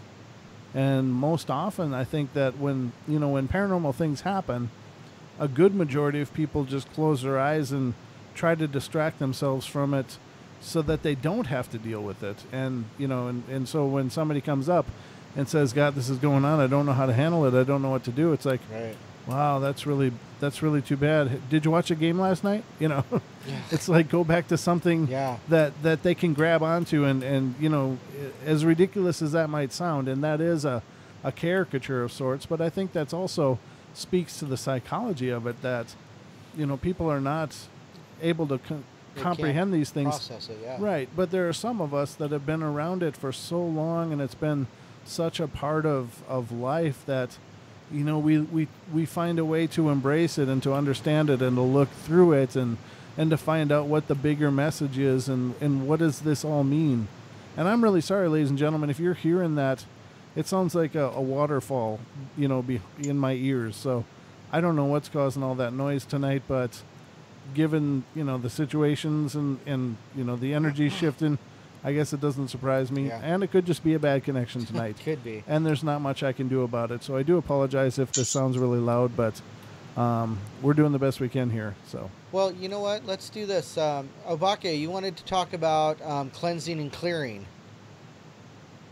And most often, I think that when paranormal things happen, a good majority of people just close their eyes and try to distract themselves from it so that they don't have to deal with it. And, and so when somebody comes up and says, God, this is going on, I don't know how to handle it, I don't know what to do, it's like, right. Wow, that's really too bad. Did you watch a game last night? Yeah. It's like, go back to something that they can grab onto, and as ridiculous as that might sound, and that is a caricature of sorts, but I think that's also speaks to the psychology of it, that people are not able to comprehend these things. Process it, yeah. Right, but there are some of us that have been around it for so long, and it's been such a part of life that we find a way to embrace it and to understand it and to look through it and and to find out what the bigger message is and what does this all mean. And I'm really sorry, ladies and gentlemen, if you're hearing that, it sounds like a waterfall, in my ears. So I don't know what's causing all that noise tonight, but given, the situations and the energy shifting, I guess it doesn't surprise me. Yeah. And it could just be a bad connection tonight. Could be. And there's not much I can do about it. So I do apologize if this sounds really loud, but we're doing the best we can here. So. Well, you know what? Let's do this. Obake, you wanted to talk about cleansing and clearing.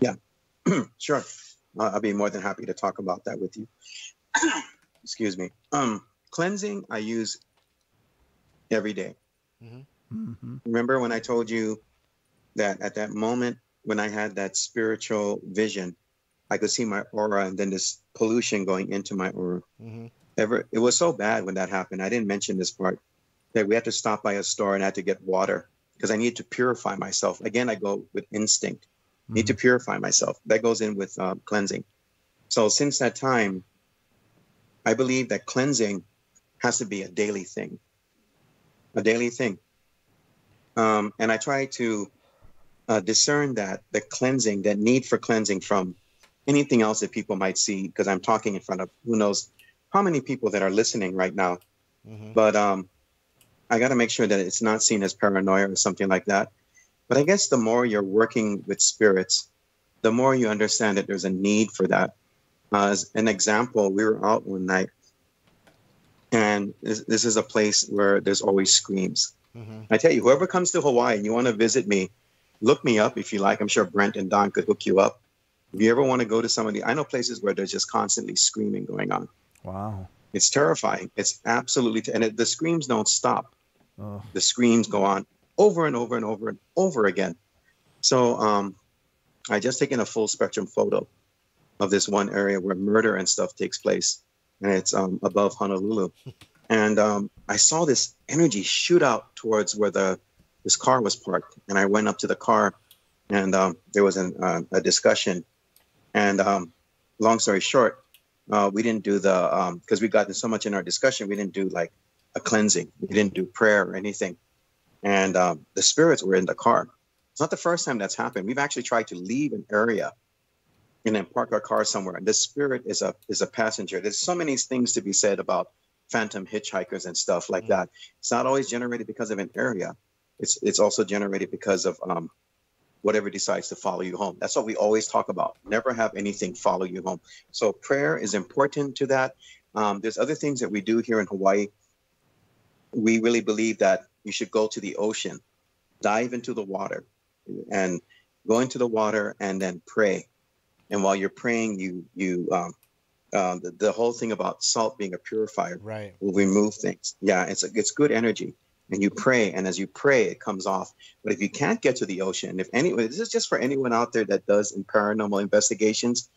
Yeah, sure. I'll be more than happy to talk about that with you. Excuse me. Cleansing, I use every day. Remember when I told you that at that moment when I had that spiritual vision, I could see my aura and then this pollution going into my aura. It was so bad when that happened. I didn't mention this part, that we had to stop by a store and I had to get water because I needed to purify myself. Again, I go with instinct. Need to purify myself. That goes in with cleansing. So since that time, I believe that cleansing has to be a daily thing. A daily thing. And I try to discern that the cleansing, that need for cleansing from anything else that people might see, because I'm talking in front of who knows how many people that are listening right now. But I got to make sure that it's not seen as paranoia or something like that. But I guess the more you're working with spirits, the more you understand that there's a need for that. As an example, we were out one night, and this is a place where there's always screams. I tell you, whoever comes to Hawaii and you want to visit me, look me up if you like. I'm sure Brent and Don could hook you up. If you ever want to go to some of I know places where there's just constantly screaming going on. Wow. It's terrifying. It's absolutely, the screams don't stop. The screams go on over and over and over and over again. So I just taken a full spectrum photo of this one area where murder and stuff takes place. And it's above Honolulu. And I saw this energy shoot out towards where this car was parked. And I went up to the car, and there was a discussion. And long story short, we didn't do because we got so much in our discussion, we didn't do like a cleansing. We didn't do prayer or anything. And the spirits were in the car. It's not the first time that's happened. We've actually tried to leave an area and then park our car somewhere. And the spirit is a passenger. There's so many things to be said about phantom hitchhikers and stuff like that. It's not always generated because of an area. It's also generated because of whatever decides to follow you home. That's what we always talk about. Never have anything follow you home. So prayer is important to that. There's other things that we do here in Hawaii. We really believe that you should go to the ocean, dive into the water, and go into the water and then pray. And while you're praying, the whole thing about salt being a purifier will remove things. Yeah, it's good energy. And you pray, and as you pray, it comes off. But if you can't get to the ocean, this is just for anyone out there that does in paranormal investigations,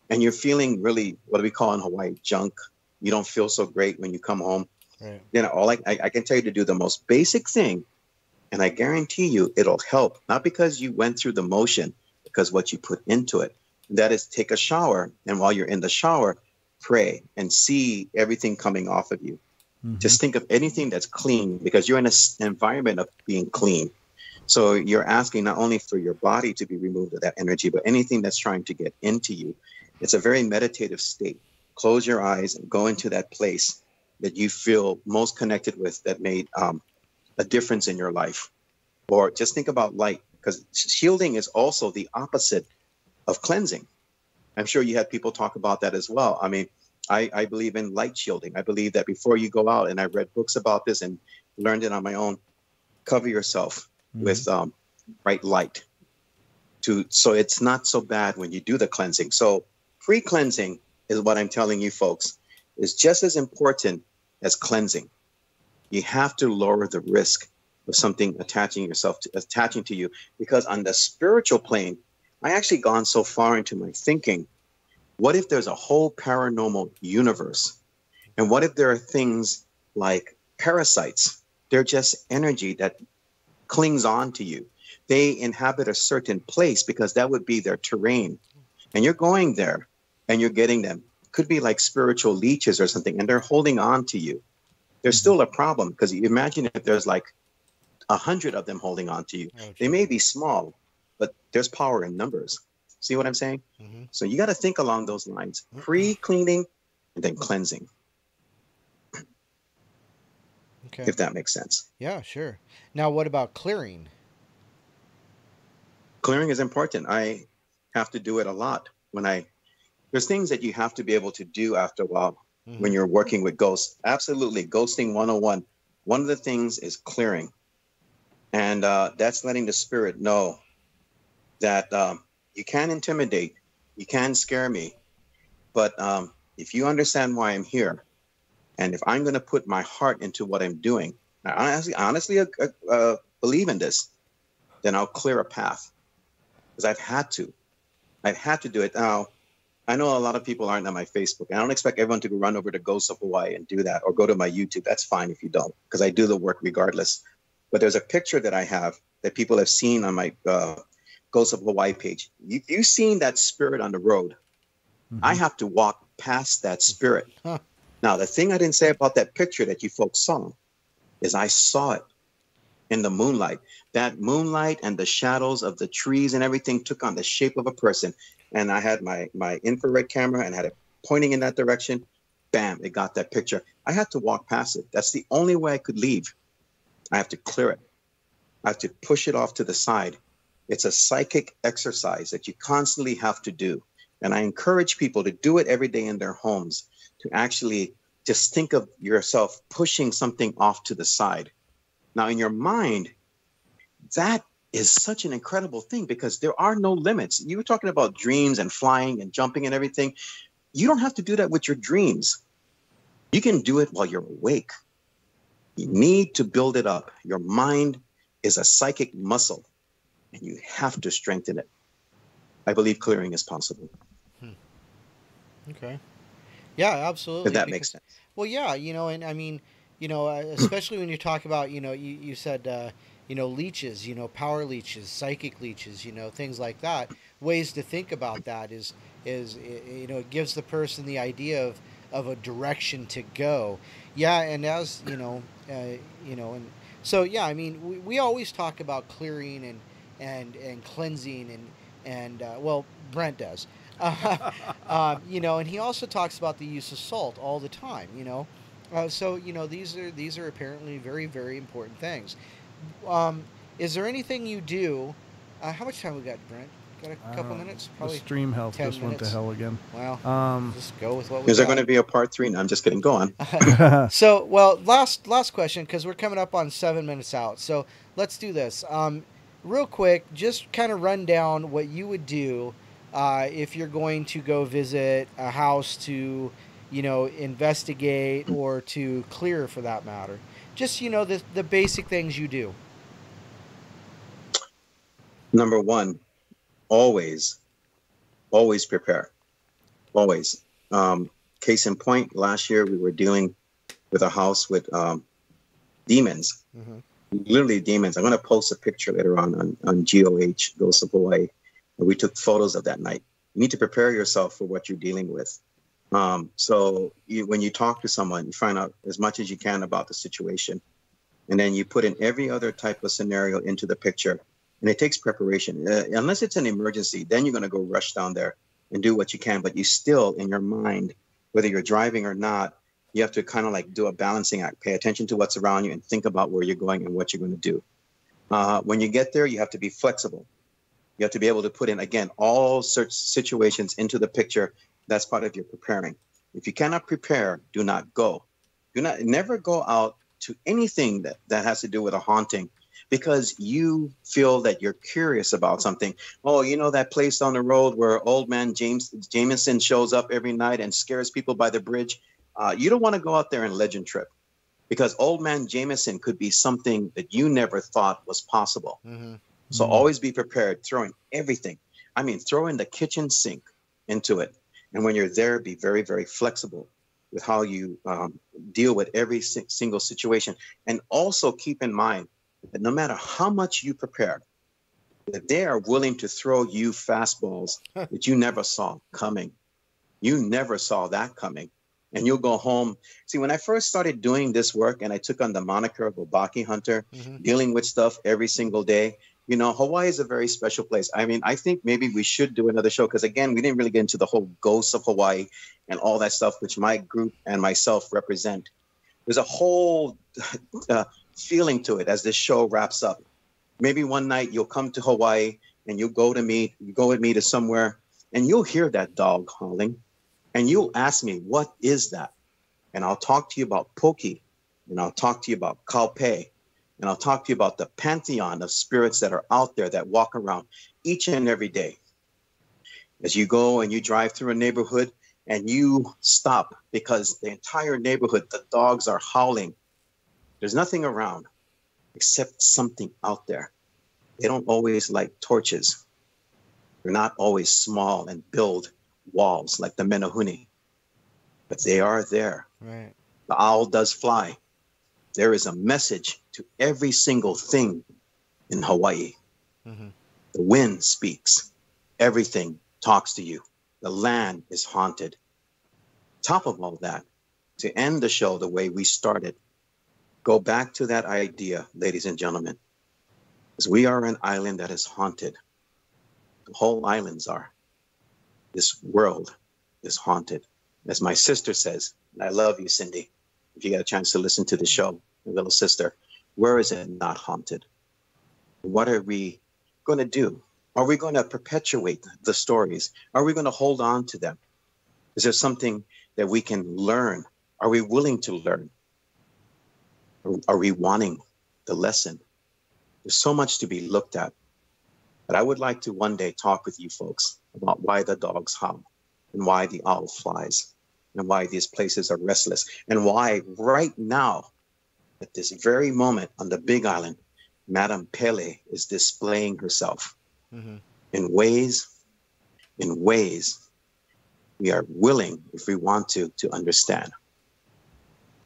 and you're feeling really, what do we call in Hawaii, junk. You don't feel so great when you come home. Right. All I can tell you to do the most basic thing, and I guarantee you it'll help. Not because you went through the motion, because what you put into it. That is, take a shower, and while you're in the shower, pray and see everything coming off of you. Just think of anything that's clean, because you're in an environment of being clean. So you're asking not only for your body to be removed of that energy, but anything that's trying to get into you. It's a very meditative state. Close your eyes and go into that place that you feel most connected with, that made a difference in your life. Or just think about light, because shielding is also the opposite of cleansing. I'm sure you had people talk about that as well. I mean, I believe in light shielding. I believe that before you go out, and I read books about this and learned it on my own, cover yourself with bright light so it's not so bad when you do the cleansing. So pre-cleansing is what I'm telling you folks, is just as important as cleansing. You have to lower the risk of something attaching to you, because on the spiritual plane, I actually gone so far into my thinking. What if there's a whole paranormal universe? And what if there are things like parasites? They're just energy that clings on to you. They inhabit a certain place because that would be their terrain. And you're going there and you're getting them. Could be like spiritual leeches or something, and they're holding on to you. there's still a problem, because you imagine if there's like 100 of them holding on to you. They may be small, but there's power in numbers. See what I'm saying? So you got to think along those lines: pre-cleaning and then cleansing. Okay. If that makes sense. Yeah, sure. Now, what about clearing? Clearing is important. I have to do it a lot there's things that you have to be able to do after a while when you're working with ghosts. Absolutely. Ghosting 101. One of the things is clearing. And that's letting the spirit know that you can intimidate, you can scare me, but if you understand why I'm here, and if I'm going to put my heart into what I'm doing, I honestly believe in this, then I'll clear a path, because I've had to do it. Now, I know a lot of people aren't on my Facebook. I don't expect everyone to run over to Ghosts of Hawaii and do that, or go to my YouTube. That's fine if you don't, because I do the work regardless. But there's a picture that I have that people have seen on my Ghosts of Hawaii page. You've seen that spirit on the road. I have to walk past that spirit. Now, the thing I didn't say about that picture that you folks saw is I saw it in the moonlight. That moonlight and the shadows of the trees and everything took on the shape of a person. And I had my infrared camera and had it pointing in that direction. Bam, it got that picture. I had to walk past it. That's the only way I could leave. I have to clear it. I have to push it off to the side. It's a psychic exercise that you constantly have to do. And I encourage people to do it every day in their homes, to actually just think of yourself pushing something off to the side. Now, in your mind, that is such an incredible thing, because there are no limits. You were talking about dreams and flying and jumping and everything. You don't have to do that with your dreams. You can do it while you're awake. You need to build it up. Your mind is a psychic muscle, and you have to strengthen it. I believe clearing is possible. Okay. Yeah, absolutely. If that makes sense. Well, yeah, and I mean, especially when you talk about, you said, leeches, power leeches, psychic leeches, things like that. Ways to think about that is it gives the person the idea of a direction to go. Yeah, and as and so yeah, I mean, we always talk about clearing and cleansing and well, Brent does. And he also talks about the use of salt all the time, so these are apparently very, very important things. Is there anything you do? How much time we got, Brent? Got a couple minutes? Probably. The stream health 10 just went to minutes. hell again. Well, just go with what we got. Is there going to be a part 3? No, I'm just kidding. Go on. So, well, last question, because we're coming up on 7 minutes out. So let's do this. Real quick, just kind of run down what you would do if you're going to go visit a house to, investigate or to clear, for that matter. Just, the basic things you do. Number 1, always prepare. Always. Case in point, last year we were dealing with a house with demons. Literally demons. I'm going to post a picture later on GOH, Ghosts of Hawaii. We took photos of that night. You need to prepare yourself for what you're dealing with. So when you talk to someone, you find out as much as you can about the situation. And then you put in every other type of scenario into the picture. And it takes preparation. Unless it's an emergency, then you're going to go rush down there and do what you can. But you still, in your mind, whether you're driving or not, you have to kind of like do a balancing act. Pay attention to what's around you and think about where you're going and what you're going to do. When you get there, you have to be flexible. You have to be able to put in, again, all such situations into the picture. That's part of your preparing. If you cannot prepare, do not go. Never go out to anything that has to do with a haunting, because you feel that you're curious about something. Oh, that place on the road where old man Jameson shows up every night and scares people by the bridge. You don't want to go out there and legend trip, because old man Jameson could be something that you never thought was possible. So always be prepared, throwing everything. I mean, throw in the kitchen sink into it. And when you're there, be very, very flexible with how you deal with every single situation. And also keep in mind that no matter how much you prepare, that they are willing to throw you fastballs that you never saw coming. You never saw that coming. and you'll go home. See, when I first started doing this work and I took on the moniker of Obake Hunter, dealing with stuff every single day, you know, Hawaii is a very special place. I mean, I think maybe we should do another show because, again, we didn't really get into the whole ghosts of Hawaii and all that stuff, which my group and myself represent. There's a whole feeling to it as this show wraps up. Maybe one night you'll come to Hawaii and you go with me to somewhere and you'll hear that dog howling and you'll ask me, what is that? And I'll talk to you about Poki, and I'll talk to you about Kaupe, and I'll talk to you about the pantheon of spirits that are out there that walk around each and every day. As you go and you drive through a neighborhood and you stop because the entire neighborhood, the dogs are howling. There's nothing around except something out there. They don't always light torches. They're not always small and build walls like the Menehune, but they are there. Right. The owl does fly. There is a message to every single thing in Hawaii. The wind speaks. Everything talks to you. The land is haunted. Top of all that, to end the show the way we started, go back to that idea, ladies and gentlemen, because we are an island that is haunted. The whole islands are. This world is haunted. As my sister says, and I love you, Cindy, if you get a chance to listen to the show, my little sister, where is it not haunted? What are we going to do? Are we going to perpetuate the stories? Are we going to hold on to them? Is there something that we can learn? Are we willing to learn? Are we wanting the lesson? There's so much to be looked at. But I would like to one day talk with you folks about why the dogs howl and why the owl flies and why these places are restless and why right now, at this very moment on the Big Island, Madame Pele is displaying herself in ways we are willing, if we want to understand.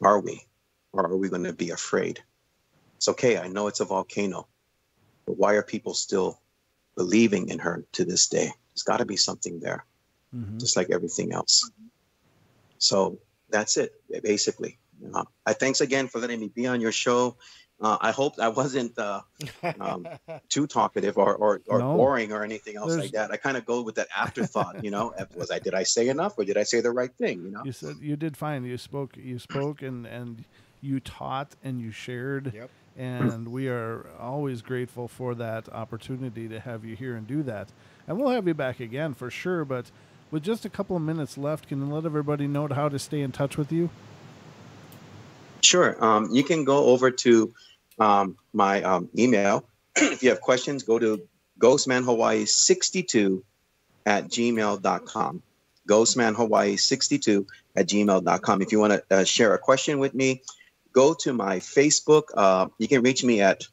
Are we? Or are we going to be afraid? It's okay. I know it's a volcano, but why are people still believing in her to this day? There's got to be something there, just like everything else. So that's it, basically. I thanks again for letting me be on your show. I hope I wasn't too talkative or No. boring or anything else like that. I kind of go with that afterthought, you know. Did I say enough or did I say the right thing? You know, You said you did fine. You spoke, and you taught and you shared. Yep. And we are always grateful for that opportunity to have you here and do that. And we'll have you back again for sure. But with just a couple of minutes left, can you let everybody know how to stay in touch with you? Sure. You can go over to my email. If you have questions, go to ghostmanhawaii62@gmail.com. ghostmanhawaii62@gmail.com. If you want to share a question with me, go to my Facebook. You can reach me at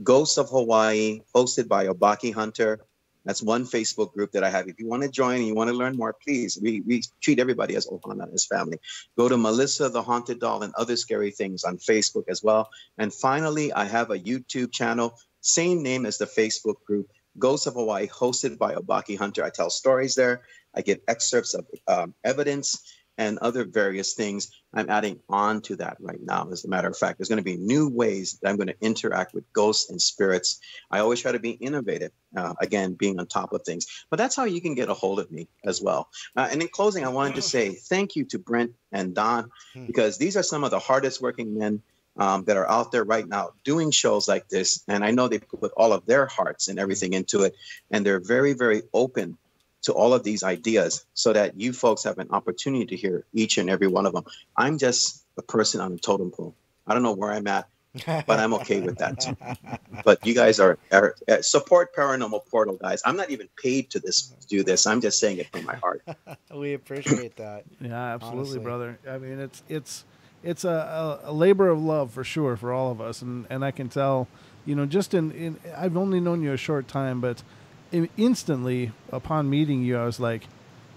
Ghosts of Hawaii, hosted by Obake Hunter. That's one Facebook group that I have. If you want to join and you want to learn more, please. We treat everybody as Ohana, as family. Go to Melissa the Haunted Doll and Other Scary Things on Facebook as well. And finally, I have a YouTube channel, same name as the Facebook group, Ghosts of Hawaii, hosted by Obake Hunter. I tell stories there. I get excerpts of evidence and other various things. I'm adding on to that right now. As a matter of fact, there's going to be new ways that I'm going to interact with ghosts and spirits. I always try to be innovative, again, being on top of things. But that's how you can get a hold of me as well. And in closing, I wanted to say thank you to Brent and Don, because these are some of the hardest working men that are out there right now doing shows like this. And I know they put all of their hearts and everything into it. And they're very, very open to all of these ideas so that you folks have an opportunity to hear each and every one of them. I'm just a person on a totem pole. I don't know where I'm at, but I'm okay with that too. But you guys are support Paranormal Portal, guys. I'm not even paid to do this. I'm just saying it from my heart. We appreciate that. Yeah, absolutely, honestly. brother. I mean, it's a labor of love for sure for all of us, and I can tell, you know, just in I've only known you a short time, but instantly upon meeting you, I was like,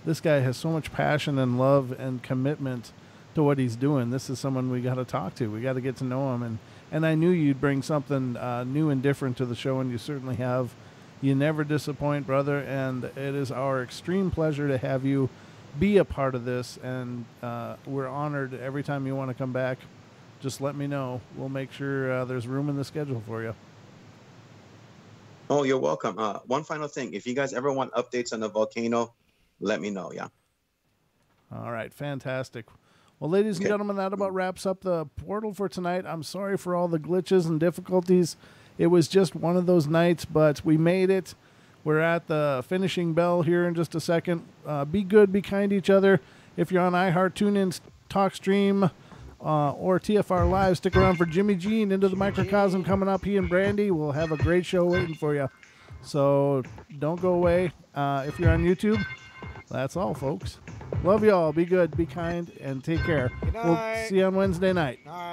this guy has so much passion and love and commitment to what he's doing. This is someone we got to talk to. We got to get to know him, and I knew you'd bring something new and different to the show, and you certainly have. You never disappoint, brother, and it is our extreme pleasure to have you be a part of this, and we're honored every time you want to come back. Just let me know. We'll make sure there's room in the schedule for you. Oh, you're welcome. One final thing. If you guys ever want updates on the volcano, let me know, yeah? All right, fantastic. Well, ladies and gentlemen, that about wraps up the portal for tonight. I'm sorry for all the glitches and difficulties. It was just one of those nights, but we made it. We're at the finishing bell here in just a second. Be good, be kind to each other. If you're on iHeart, TuneIn, TalkStream, or TFR Live, stick around for Jimmy G and Into the Microcosm coming up. He and Brandy will have a great show waiting for you. So don't go away. If you're on YouTube, that's all, folks. Love you all. Be good, be kind, and take care. Good night. We'll see you on Wednesday night. All right.